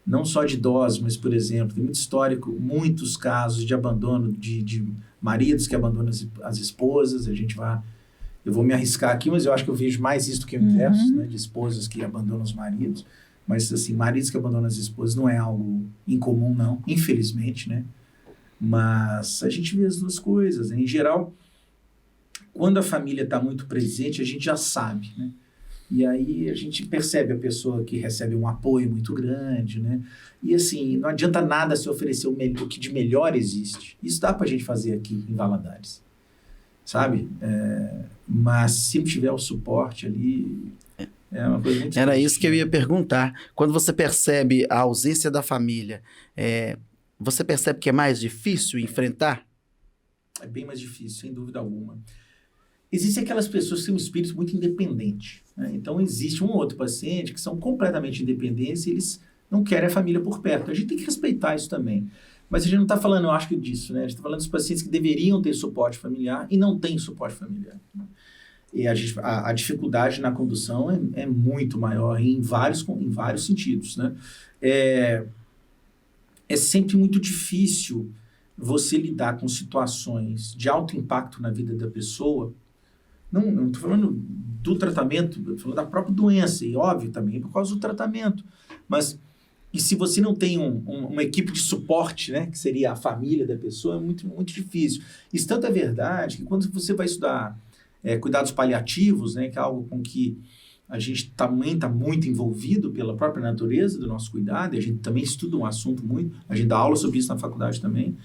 Não só de idosos, mas, por exemplo, tem muito histórico, muitos casos de abandono de maridos que abandonam as esposas. Eu vou me arriscar aqui, mas eu acho que eu vejo mais isso do que o inverso, né, de esposas que abandonam os maridos. Mas, assim, maridos que abandonam as esposas não é algo incomum, não, infelizmente, né? Mas a gente vê as duas coisas, né? Em geral, quando a família está muito presente, a gente já sabe, né? E aí a gente percebe a pessoa que recebe um apoio muito grande, né? E assim, não adianta nada se oferecer o que de melhor existe. Isso dá pra gente fazer aqui em Valadares, sabe? Mas se tiver o suporte ali, é uma coisa muito Era isso que eu ia perguntar. Quando você percebe a ausência da família, você percebe que é mais difícil enfrentar? É bem mais difícil, sem dúvida alguma. Existem aquelas pessoas que têm um espírito muito independente, né? Então, existe um ou outro paciente que são completamente independentes e eles não querem a família por perto. A gente tem que respeitar isso também. Mas a gente não está falando, eu acho que disso, né? A gente está falando dos pacientes que deveriam ter suporte familiar e não têm suporte familiar, né? E a dificuldade na condução é muito maior em vários sentidos, né? É sempre muito difícil você lidar com situações de alto impacto na vida da pessoa. Não estou falando do tratamento, estou falando da própria doença, e óbvio também por causa do tratamento. Mas, e se você não tem uma equipe de suporte, né, que seria a família da pessoa, é muito, muito difícil. Isso tanto é verdade que quando você vai estudar cuidados paliativos, né, que é algo com que a gente também está muito envolvido pela própria natureza do nosso cuidado, e a gente também estuda um assunto muito, a gente dá aula sobre isso na faculdade também.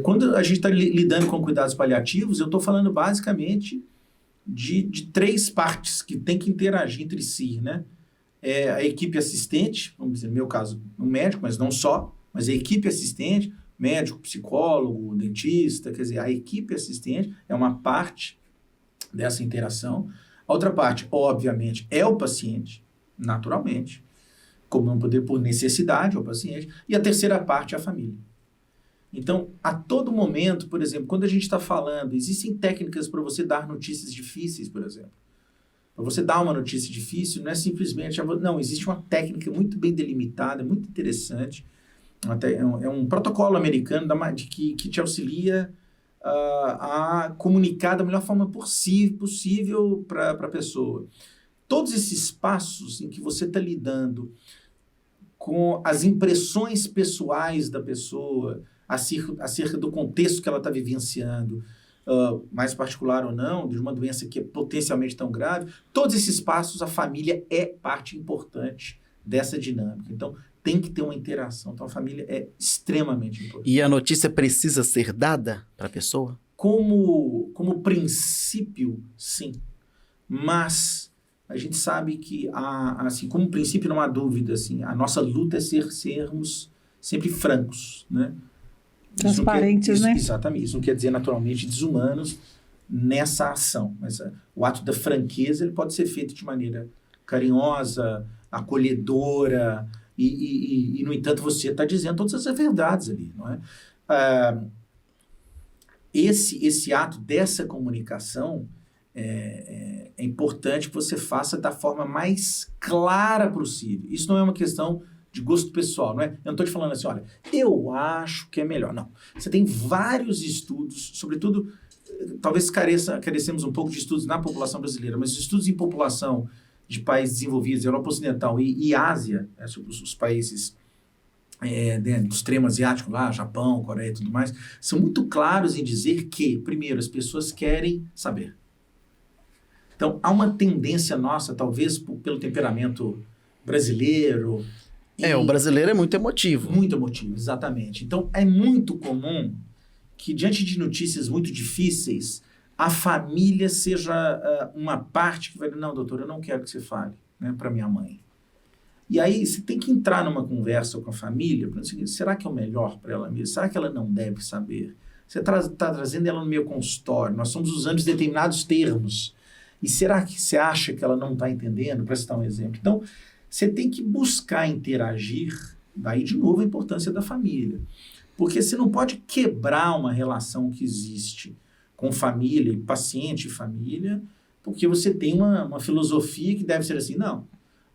Quando a gente está lidando com cuidados paliativos, eu estou falando basicamente de três partes que tem que interagir entre si, né? A equipe assistente, vamos dizer, no meu caso, um médico, mas não só, mas a equipe assistente, médico, psicólogo, dentista, quer dizer, a equipe assistente é uma parte dessa interação. A outra parte, obviamente, é o paciente, naturalmente, como não poder por necessidade ao paciente, e a terceira parte é a família. Então, a todo momento, por exemplo, quando a gente está falando, existem técnicas para você dar notícias difíceis, por exemplo. Para você dar uma notícia difícil, não é simplesmente... Não, existe uma técnica muito bem delimitada, muito interessante. É um protocolo americano que te auxilia a comunicar da melhor forma possível para a pessoa. Todos esses passos em que você está lidando com as impressões pessoais da pessoa, acerca do contexto que ela está vivenciando, mais particular ou não, de uma doença que é potencialmente tão grave, todos esses passos, a família é parte importante dessa dinâmica. Então, tem que ter uma interação. Então, a família é extremamente importante. E a notícia precisa ser dada para a pessoa? Como princípio, sim. Mas a gente sabe que, assim, como princípio, não há dúvida, assim, a nossa luta é sermos sempre francos, né? Transparentes, né? Exatamente. Isso não quer dizer, naturalmente, desumanos nessa ação. Mas o ato da franqueza ele pode ser feito de maneira carinhosa, acolhedora, e no entanto, você está dizendo todas as verdades ali, não é? Esse ato dessa comunicação é importante que você faça da forma mais clara possível. Isso não é uma questão de gosto pessoal, não é? Eu não estou te falando assim, olha, eu acho que é melhor. Não. Você tem vários estudos, sobretudo, talvez carecemos um pouco de estudos na população brasileira, mas estudos em população de países desenvolvidos, Europa Ocidental e Ásia, os países do extremo asiático lá, Japão, Coreia e tudo mais, são muito claros em dizer que, primeiro, as pessoas querem saber. Então, há uma tendência nossa, talvez pelo temperamento brasileiro. O brasileiro é muito emotivo. Muito emotivo, exatamente. Então, é muito comum que, diante de notícias muito difíceis, a família seja uma parte que vai dizer, não, doutor, eu não quero que você fale, né, para minha mãe. E aí, você tem que entrar numa conversa com a família, para dizer, será que é o melhor para ela mesma? Será que ela não deve saber? Você está trazendo ela no meu consultório, nós estamos usando determinados termos. E será que você acha que ela não está entendendo? Para citar um exemplo. Então, você tem que buscar interagir, daí de novo a importância da família. Porque você não pode quebrar uma relação que existe com família, paciente e família, porque você tem uma filosofia que deve ser assim, não,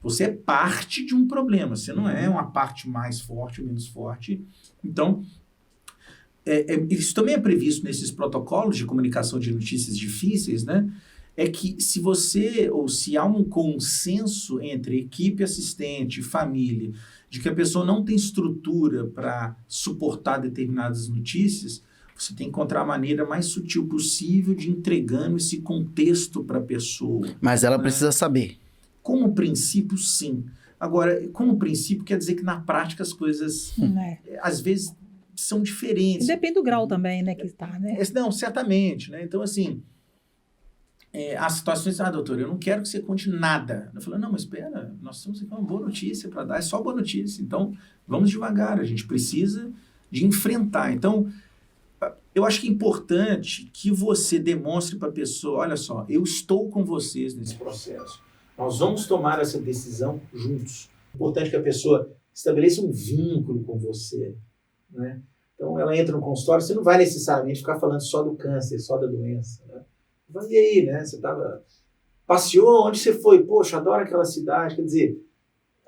você é parte de um problema, você não é uma parte mais forte ou menos forte. Então, isso também é previsto nesses protocolos de comunicação de notícias difíceis, né? É que se há um consenso entre equipe assistente e família, de que a pessoa não tem estrutura para suportar determinadas notícias, você tem que encontrar a maneira mais sutil possível de entregando esse contexto para a pessoa. Mas ela precisa saber. Como princípio, sim. Agora, como princípio, quer dizer que na prática as coisas, às vezes, são diferentes. Depende do grau também, né, que está, né? Não, certamente, né? Então, assim, há situações, doutor, eu não quero que você conte nada. Eu falo, não, mas espera, nós temos aqui uma boa notícia para dar, é só boa notícia. Então, vamos devagar, a gente precisa de enfrentar. Então, eu acho que é importante que você demonstre para a pessoa, olha só, eu estou com vocês nesse processo. Nós vamos tomar essa decisão juntos. É importante que a pessoa estabeleça um vínculo com você, né? Então, ela entra no consultório, você não vai necessariamente ficar falando só do câncer, só da doença, né? Mas e aí, né? Você passeou, onde você foi? Poxa, adoro aquela cidade. Quer dizer,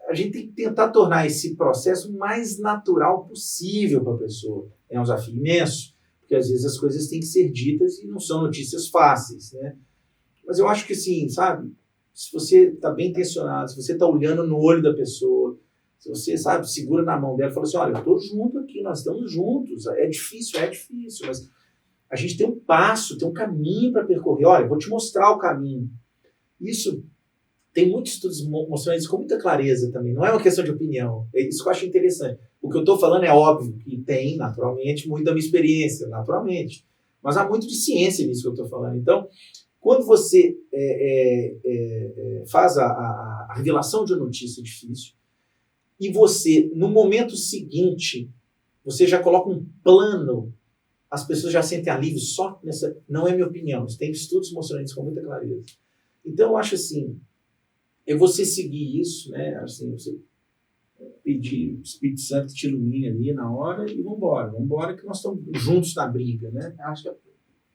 a gente tem que tentar tornar esse processo o mais natural possível para a pessoa. É um desafio imenso, porque às vezes as coisas têm que ser ditas e não são notícias fáceis, né? Mas eu acho que assim, sabe? Se você está bem intencionado, se você está olhando no olho da pessoa, se você, sabe, segura na mão dela e fala assim, olha, eu estou junto aqui, nós estamos juntos, é difícil, mas a gente tem um passo, tem um caminho para percorrer. Olha, vou te mostrar o caminho. Isso, tem muitos estudos mostrando isso com muita clareza também. Não é uma questão de opinião. É isso que eu acho interessante. O que eu estou falando é óbvio que tem, naturalmente, muito da minha experiência, naturalmente. Mas há muito de ciência nisso que eu estou falando. Então, quando você faz a revelação de uma notícia difícil e você, no momento seguinte, você já coloca um plano, as pessoas já sentem alívio só nessa... Não é minha opinião, tem estudos mostrando isso com muita clareza. Então, eu acho assim, é você seguir isso, né? Assim, você pedir o Espírito Santo que te ilumine ali na hora e vambora que nós estamos juntos na briga, né? Acho que,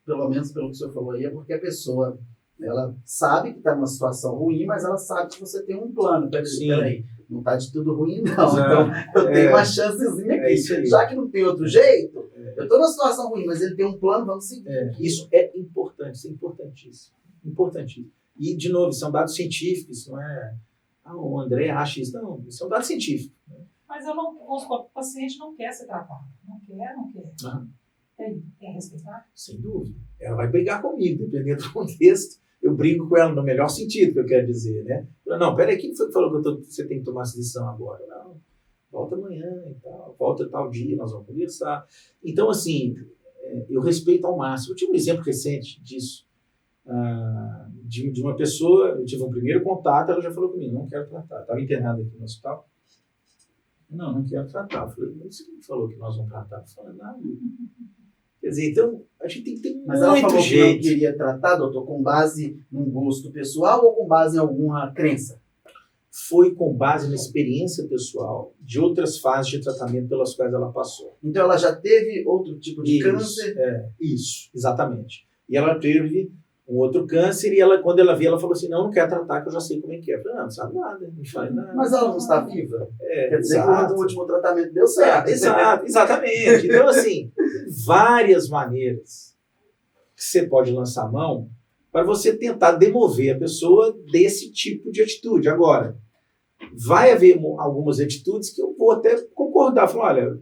pelo menos pelo que o senhor falou aí, é porque a pessoa, ela sabe que está numa situação ruim, mas ela sabe que você tem um plano. Peraí, não está de tudo ruim, não. Então, eu tenho uma chancezinha aqui. Já que não tem outro jeito, eu estou numa situação ruim, mas ele tem um plano, vamos seguir. Isso é importante, isso é importantíssimo. Importantíssimo. E, de novo, são dados científicos, não é... o André acha isso. Não, isso é um dado científico. Né? Mas o paciente não quer ser tratado. Não quer. É respeitar? Sem dúvida. Ela vai brigar comigo, dependendo do contexto. Eu brigo com ela no melhor sentido, que eu quero dizer, né? Não, peraí, quem foi que falou que você tem que tomar essa decisão agora? Não, volta amanhã e tal, volta tal dia, nós vamos conversar. Então, assim, eu respeito ao máximo. Eu tive um exemplo recente disso, de uma pessoa, eu tive um primeiro contato, ela já falou comigo, não quero tratar. Estava internada aqui no hospital. Não quero tratar. Eu falei, mas você que falou que nós vamos tratar? Eu falei, nada. Quer dizer, então, a gente tem que ter Mas ela muito falou jeito. que não queria tratar, doutor, com base num gosto pessoal ou com base em alguma crença? Foi com base na experiência pessoal de outras fases de tratamento pelas quais ela passou. Então ela já teve outro tipo de câncer? Isso, exatamente. E ela teve um outro câncer e ela, quando ela viu, ela falou assim, não quero tratar, que eu já sei como é que é. Eu falei, não sabe nada, não faz nada. Mas ela não está viva? Quer dizer exato. que o último tratamento deu certo. Exatamente. Então, assim, várias maneiras que você pode lançar a mão para você tentar demover a pessoa desse tipo de atitude. Agora, vai haver algumas atitudes que eu vou até concordar. Falar, olha, a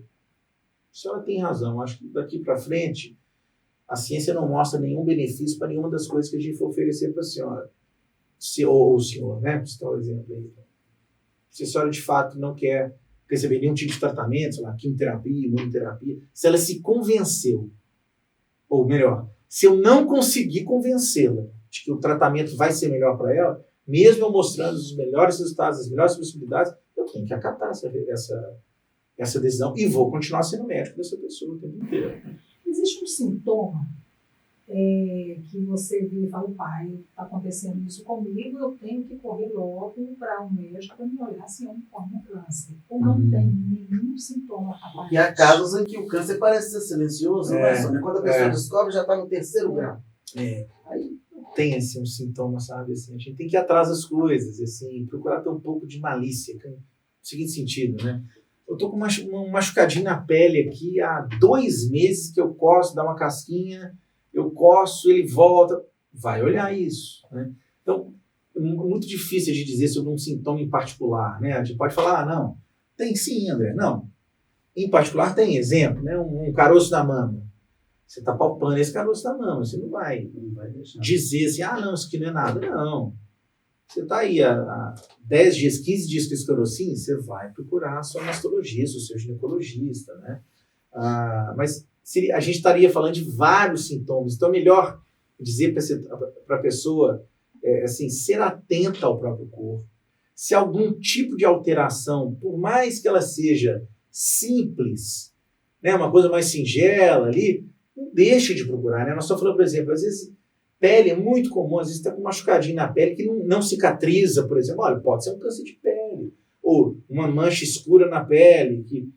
senhora tem razão, acho que daqui para frente a ciência não mostra nenhum benefício para nenhuma das coisas que a gente for oferecer para a senhora. Ou o senhor, né? Você está o exemplo aí. Se a senhora de fato não quer receber nenhum tipo de tratamento, sei lá, quimioterapia, imunoterapia, se ela se convenceu, ou melhor, se eu não conseguir convencê-la de que o tratamento vai ser melhor para ela, mesmo eu mostrando os melhores resultados, as melhores possibilidades, eu tenho que acatar essa decisão e vou continuar sendo médico dessa pessoa o tempo inteiro. Existe um sintoma que você vê e fala, pai, está acontecendo isso comigo, eu tenho que correr logo para um médico para me olhar se é um câncer. Ou não tem nenhum sintoma aparente. E há casos em que o câncer parece ser silencioso, né, Sônia? Quando a pessoa descobre, já está no 3º grau. Aí tem assim, um sintoma, sabe? Assim, a gente tem que ir atrás das coisas, assim, procurar ter um pouco de malícia, no seguinte sentido, né? Eu tô com um machucadinho na pele aqui há 2 meses que eu coço, dá uma casquinha, eu coço, ele volta. Vai olhar isso, né? Então, é muito difícil de dizer sobre um sintoma em particular, né? A gente pode falar, não, tem sim, André. Não. Em particular tem exemplo, né? Um caroço na mama. Você está palpando esse caroço na mama, você não vai dizer assim, não, isso aqui não é nada. Não. Você está aí há 10 dias, 15 dias com esse carocinho, você vai procurar a sua mastologista, o seu ginecologista, né? Mas a gente estaria falando de vários sintomas. Então é melhor dizer para a pessoa assim, ser atenta ao próprio corpo. Se algum tipo de alteração, por mais que ela seja simples, né, uma coisa mais singela ali, não deixe de procurar. Né? Nós estamos falando, por exemplo, às vezes pele é muito comum, às vezes está com um machucadinho na pele que não cicatriza, por exemplo. Olha, pode ser um câncer de pele. Ou uma mancha escura na pele, que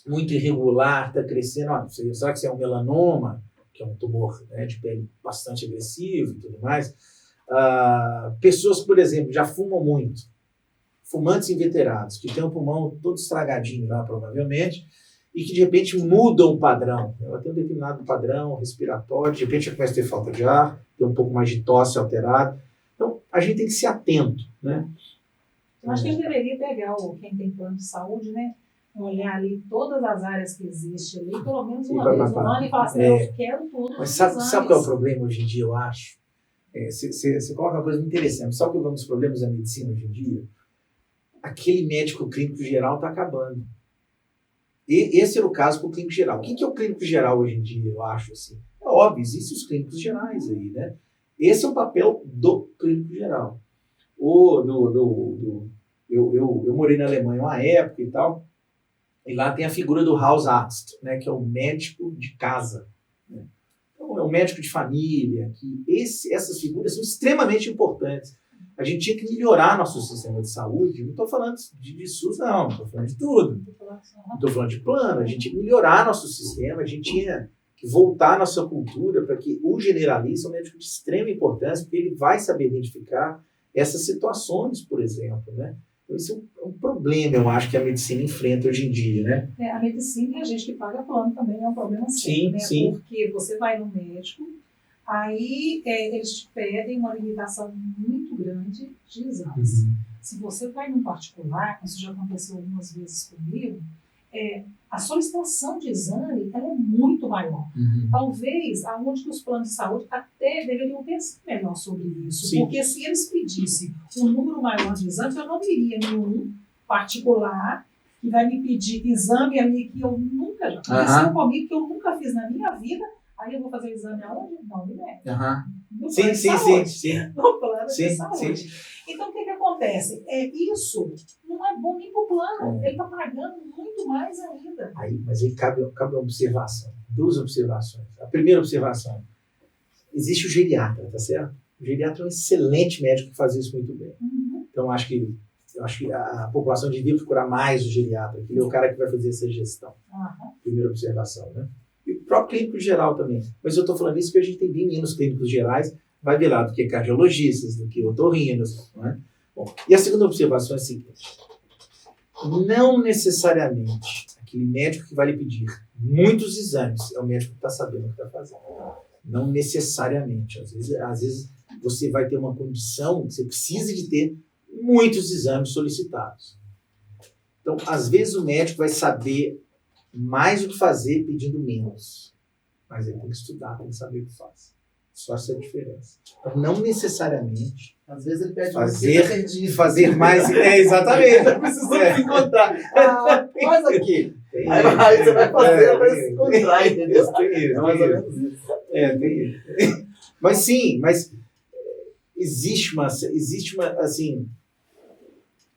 muito irregular, está crescendo. Será que isso é um melanoma, que é um tumor, né, de pele bastante agressivo e tudo mais? Pessoas, por exemplo, já fumam muito. Fumantes inveterados, que têm o pulmão todo estragadinho lá, provavelmente, e que de repente mudam o padrão. Ela tem um determinado padrão respiratório, de repente já começa a ter falta de ar, tem um pouco mais de tosse alterada. Então, a gente tem que ser atento, né? Eu acho que a gente deveria pegar quem tem plano de saúde, né? Olhar ali todas as áreas que existem ali, pelo menos uma vez no ano, e falar assim, eu quero tudo. Mas sabe qual é o problema hoje em dia, eu acho? Você coloca uma coisa muito interessante. Sabe qual é um dos problemas da medicina hoje em dia? Aquele médico clínico geral está acabando. E esse era o caso para o clínico geral. O que é o clínico geral hoje em dia, eu acho? Assim? É óbvio, existem os clínicos gerais aí, né? Esse é o papel do clínico geral. Eu morei na Alemanha uma época e tal, e lá tem a figura do Hausarzt, né, que é o médico de casa. Né? Então, é o médico de família. Essas figuras são extremamente importantes. A gente tinha que melhorar nosso sistema de saúde. Não estou falando de SUS, não. Estou falando de tudo. Não estou falando de plano. A gente tinha que melhorar nosso sistema. A gente tinha que voltar a nossa cultura para que o generalista é um médico de extrema importância, porque ele vai saber identificar essas situações, por exemplo, né? Então, isso é um problema, eu acho, que a medicina enfrenta hoje em dia, né? A medicina e a gente que paga plano também é um problema sério, né? Sim. Porque você vai no médico, aí eles te pedem uma limitação muito grande de exames. Se você vai num particular, isso já aconteceu algumas vezes comigo, a solicitação de exame ela é muito maior. Talvez aonde que os planos de saúde até deveriam pensar melhor sobre isso. Sim. Porque se eles pedissem um número maior de exames, eu não iria nenhum particular que vai me pedir exame ali que eu nunca já aconteceu comigo, que eu nunca fiz na minha vida. Aí eu vou fazer o exame aonde? Não, me mete. No plano de saúde. No plano de saúde. Então, o que acontece? Isso não é bom nem para o plano. Ele está pagando muito mais ainda. Mas aí cabe uma observação. 2 observações. A primeira observação. Existe o geriatra, tá certo? O geriatra é um excelente médico que faz isso muito bem. Então, eu acho que a população devia procurar mais o geriatra, que ele é o cara que vai fazer essa gestão. Primeira observação, né? E o próprio clínico geral também. Mas eu estou falando isso porque a gente tem bem menos clínicos gerais, vai ver lá do que cardiologistas, do que otorrinos, não é? Bom, e a segunda observação é a seguinte: não necessariamente aquele médico que vai lhe pedir muitos exames é o médico que está sabendo o que está fazendo. Não necessariamente. Às vezes você vai ter uma condição que você precisa de ter muitos exames solicitados. Então, às vezes o médico vai saber mais o que fazer pedindo menos. Mas ele tem que estudar, tem que saber o que faz. Só essa é a diferença. Então, não necessariamente Às vezes ele pede fazer mais. Exatamente. Precisamos se encontrar. Faz aqui. Aí você vai fazer para se encontrar, entendeu? É mais ou menos isso. Tem isso. Mas existe uma, assim,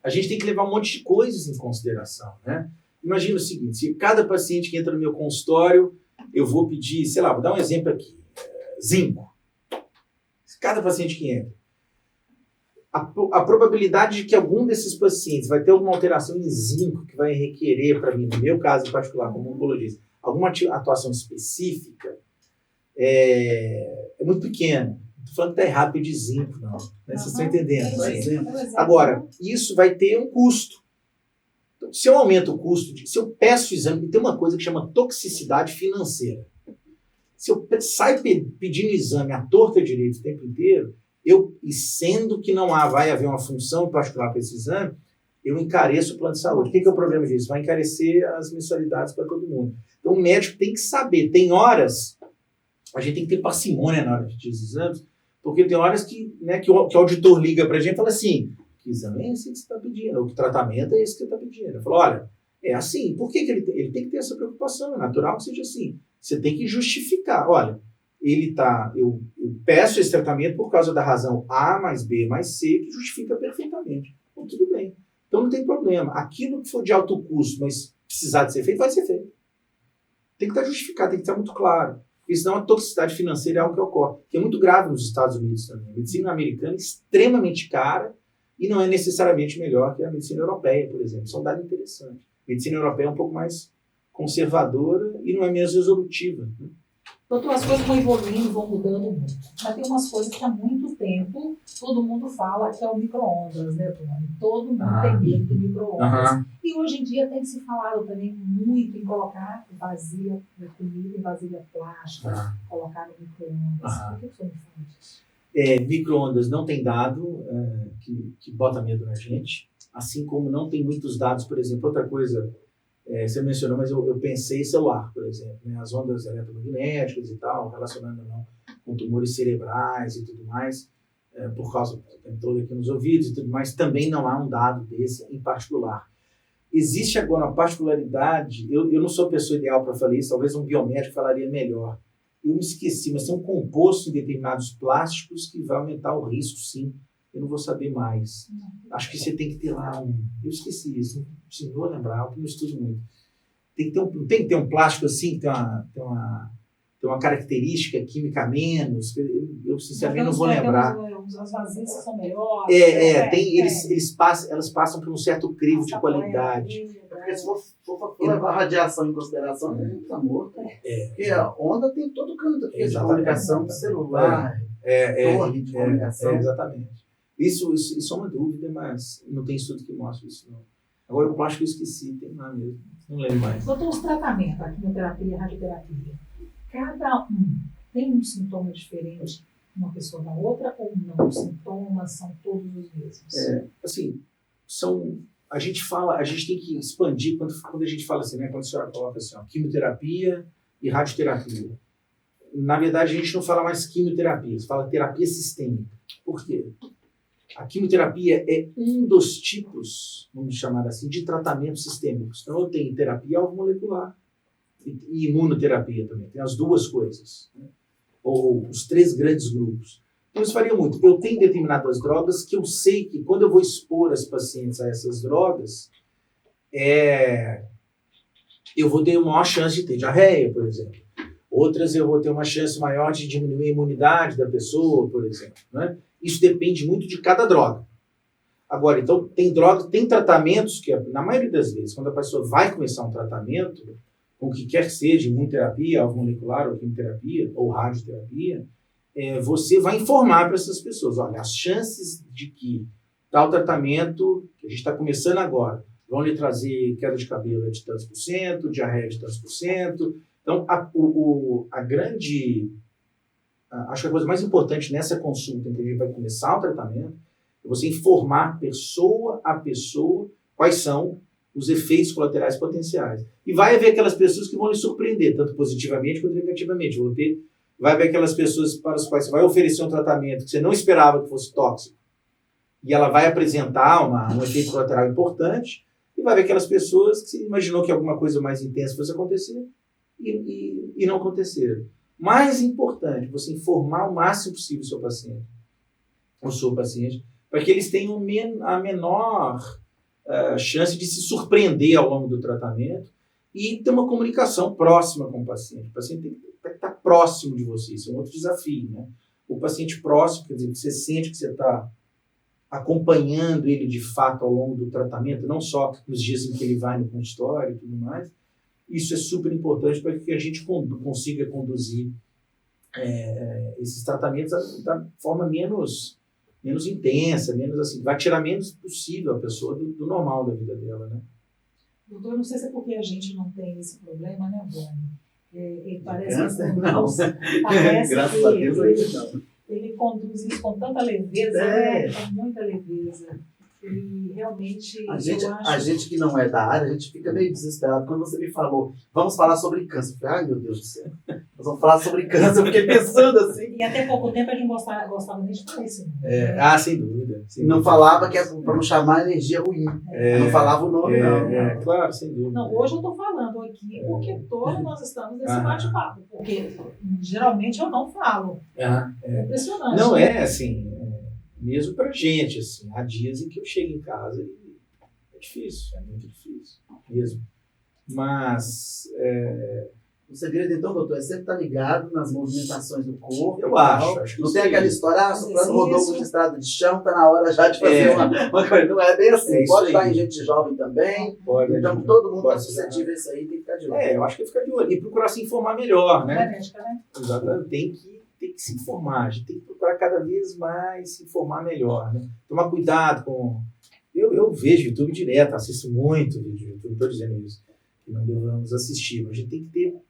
a gente tem que levar um monte de coisas em consideração, né? Imagina o seguinte: se cada paciente que entra no meu consultório, eu vou pedir, sei lá, vou dar um exemplo aqui, zinco. Cada paciente que entra, a probabilidade de que algum desses pacientes vai ter alguma alteração em zinco que vai requerer, para mim, no meu caso em particular, como oncologista, alguma atuação específica, é muito pequena. Não estou falando que está errado pedir zinco, não. Né? Vocês estão entendendo? Agora, isso vai ter um custo. Então, se eu aumento o custo, se eu peço exame, tem uma coisa que chama toxicidade financeira. Se eu saio pedindo exame à torta direita o tempo inteiro, e sendo que não vai haver uma função em particular para esse exame, eu encareço o plano de saúde. O que é o problema disso? Vai encarecer as mensalidades para todo mundo. Então o médico tem que saber. Tem horas, a gente tem que ter parcimônia na hora de pedir os exames, porque tem horas que o auditor liga para a gente e fala assim: que exame é esse que você está pedindo? Ou que tratamento é esse que você está pedindo? Eu falo: olha, é assim. Por que ele tem que ter essa preocupação? É natural que seja assim. Você tem que justificar. Olha, eu peço esse tratamento por causa da razão A mais B mais C, que justifica perfeitamente. Então, tudo bem. Então, não tem problema. Aquilo que for de alto custo, mas precisar de ser feito, vai ser feito. Tem que estar justificado, tem que estar muito claro. Porque senão a toxicidade financeira é algo que ocorre, que é muito grave nos Estados Unidos também. A medicina americana é extremamente cara e não é necessariamente melhor que a medicina europeia, por exemplo. Isso é um dado interessante. A medicina europeia é um pouco mais conservadora e não é menos resolutiva. Né? Doutor, as coisas vão evoluindo, vão mudando muito. Mas tem umas coisas que há muito tempo todo mundo fala que é o micro-ondas, né, Tony? Todo mundo tem medo do micro-ondas. E hoje em dia tem se falado também muito em colocar vasilha de comida em vasilha plástica, colocar no micro-ondas. Por que você me fala disso? Micro-ondas não tem dado que bota medo na gente, assim como não tem muitos dados, por exemplo, outra coisa, você mencionou, mas eu pensei celular, por exemplo, né? As ondas eletromagnéticas e tal, relacionando não com tumores cerebrais e tudo mais, por causa do tempo todo aqui nos ouvidos e tudo mais, também não há um dado desse em particular. Existe agora uma particularidade, eu não sou a pessoa ideal para falar isso, talvez um biomédico falaria melhor. Eu me esqueci, mas tem um composto em determinados plásticos que vai aumentar o risco, sim. Eu não vou saber mais. Acho que você tem que ter lá eu esqueci isso, não vou lembrar, eu não estudo muito. Tem que ter um plástico assim, que tem uma característica química a menos. Eu sinceramente não vou lembrar. As vasilhas são melhores. Elas passam por um certo crivo de qualidade. Porque se for levar a radiação em consideração, tá morto. Porque a onda tem todo canto aqui, de comunicação, celular, torre de comunicação. Exatamente. Isso é uma dúvida, mas não tem estudo que mostre isso, não. Agora, o plástico eu esqueci, tem lá mesmo. Não lembro mais. Doutor, os tratamentos, a quimioterapia, a radioterapia, cada um tem um sintoma diferente uma pessoa da outra ou não? Os sintomas são todos os mesmos? Assim, são a gente tem que expandir quando a gente fala assim, né? Quando a senhora coloca assim, ó, quimioterapia e radioterapia. Na verdade, a gente não fala mais quimioterapia, se fala terapia sistêmica. Por quê? A quimioterapia é um dos tipos, vamos chamar assim, de tratamentos sistêmicos. Então, eu tenho terapia alvo-molecular e imunoterapia também. Tem as duas coisas, né? Ou os 3 grandes grupos. Então, isso varia muito. Eu tenho determinadas drogas que eu sei que quando eu vou expor as pacientes a essas drogas, eu vou ter uma maior chance de ter diarreia, por exemplo. Outras eu vou ter uma chance maior de diminuir a imunidade da pessoa, por exemplo, né? Isso depende muito de cada droga. Agora, então, tem tratamentos que, na maioria das vezes, quando a pessoa vai começar um tratamento, com o que quer que seja, imunoterapia, alvo-molecular, ou quimioterapia, ou radioterapia, você vai informar para essas pessoas, olha, as chances de que tal tratamento, que a gente está começando agora, vão lhe trazer queda de cabelo de tantos por cento, diarreia de tantos por cento. Então, acho que a coisa mais importante nessa consulta em que a gente vai começar o tratamento é você informar pessoa a pessoa quais são os efeitos colaterais potenciais. E vai haver aquelas pessoas que vão lhe surpreender, tanto positivamente quanto negativamente. Vai haver aquelas pessoas para as quais você vai oferecer um tratamento que você não esperava que fosse tóxico, e ela vai apresentar um efeito colateral importante, e vai haver aquelas pessoas que você imaginou que alguma coisa mais intensa fosse acontecer, e não acontecer. Mais importante, você informar o máximo possível o seu paciente, ou sua paciente, para que eles tenham a menor chance de se surpreender ao longo do tratamento e ter uma comunicação próxima com o paciente. O paciente tem que estar próximo de você, isso é um outro desafio, né? O paciente próximo, quer dizer, que você sente que você está acompanhando ele de fato ao longo do tratamento, não só nos dias em que ele vai no consultório e tudo mais. Isso é super importante para que a gente consiga conduzir esses tratamentos da forma menos intensa, menos assim, vai tirar menos possível a pessoa do normal da vida dela, né? Doutor, não sei se é porque a gente não tem esse problema, né, Boni? Parece Câncer, que não. parece Graças a Deus ainda não. ele conduz isso com tanta leveza, né? Com muita leveza. E realmente, A gente que não é da área, a gente fica meio desesperado. Quando você me falou, vamos falar sobre câncer, eu falei, ai meu Deus do céu, nós vamos falar sobre câncer, eu fiquei pensando assim. E até pouco tempo a gente gostava nem de falar isso. Sem dúvida. Não falava que é para não chamar energia ruim. Não falava o nome, não. Claro, sem dúvida. Não, hoje eu estou falando aqui porque todos nós estamos nesse bate-papo. Porque geralmente eu não falo. É impressionante. Não, né? assim, mesmo pra gente, assim, há dias em que eu chego em casa e é difícil, é muito difícil, mesmo. Mas, O segredo, então, doutor, é sempre estar ligado nas movimentações do corpo. Eu acho que não sim. tem aquela história, soprando Rodolfo de estrada de chão, tá na hora já de fazer uma coisa. Não é bem assim. É isso Pode aí. estar em gente jovem também. Pode, Então, todo mundo pode está suscetível a isso aí, tem que ficar de olho. eu acho que é ficar de olho e procurar se informar melhor, né? Genética, né? Exatamente, tem que se informar, a gente tem que procurar cada vez mais se informar melhor, né? Tomar cuidado com... Eu vejo YouTube direto, assisto muito vídeo de YouTube, estou dizendo isso, que não devemos assistir, mas a gente tem que ter um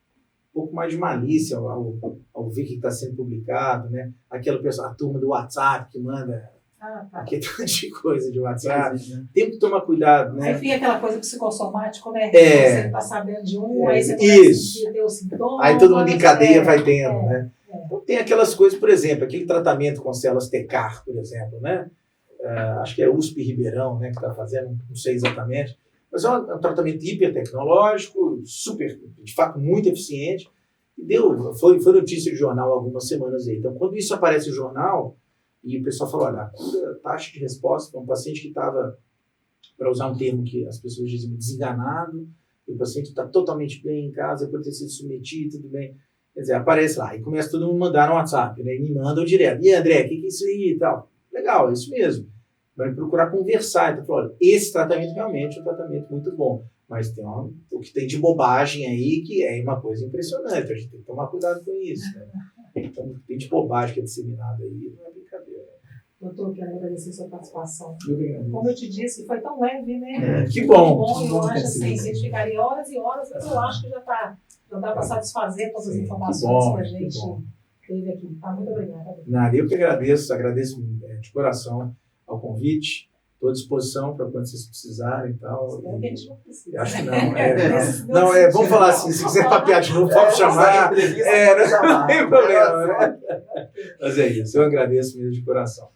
pouco mais de malícia ao ver o que está sendo publicado, né? Aquela pessoa, a turma do WhatsApp que manda aquele tanto de coisa de WhatsApp. Tem que tomar cuidado, né? Aí fica aquela coisa psicossomática, né? Você está sabendo de aí você isso. ter os sintomas. Aí todo mundo em cadeia vai tendo, né? Então tem aquelas coisas, por exemplo, aquele tratamento com células TCAR, por exemplo, né? Acho que é USP Ribeirão, né, que está fazendo, não sei exatamente, mas é um tratamento hipertecnológico, super, de fato, muito eficiente, e foi notícia de jornal há algumas semanas aí. Então, quando isso aparece no jornal, e o pessoal falou, olha, a taxa de resposta para um paciente que estava, para usar um termo que as pessoas dizem, desenganado, e o paciente está totalmente bem em casa, depois de ter sido submetido, tudo bem. Quer dizer, aparece lá, e começa todo mundo a mandar no WhatsApp, né? E me mandam direto. E André, o que é isso aí e tal? Legal, é isso mesmo. Vai procurar conversar. Então, olha, esse tratamento realmente é um tratamento muito bom. Mas tem o que tem de bobagem aí, que é uma coisa impressionante. A gente tem que tomar cuidado com isso, né? Então, o que tem de bobagem que é disseminado aí, não é brincadeira. Doutor, quero agradecer a sua participação. Obrigado. Como eu te disse, foi tão leve, né? Que bom. Eu acho assim, a gente ficaria horas e horas, mas eu acho que já dá para satisfazer todas as informações que a gente teve aqui. Tá? Muito obrigada. Nada, eu que agradeço de coração ao convite. Estou à disposição para quando vocês precisarem e tal. Espero que a gente não precise. Acho que não. Vamos falar assim, se quiser papear de novo, pode chamar. Não tem problema, né? Mas é isso, eu agradeço mesmo de coração.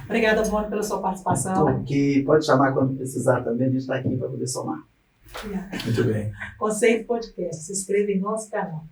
Obrigada, Mônica, pela sua participação. Porque pode chamar quando precisar também, a gente está aqui para poder somar. Muito bem. Conceito Podcast. Se inscreva em nosso canal.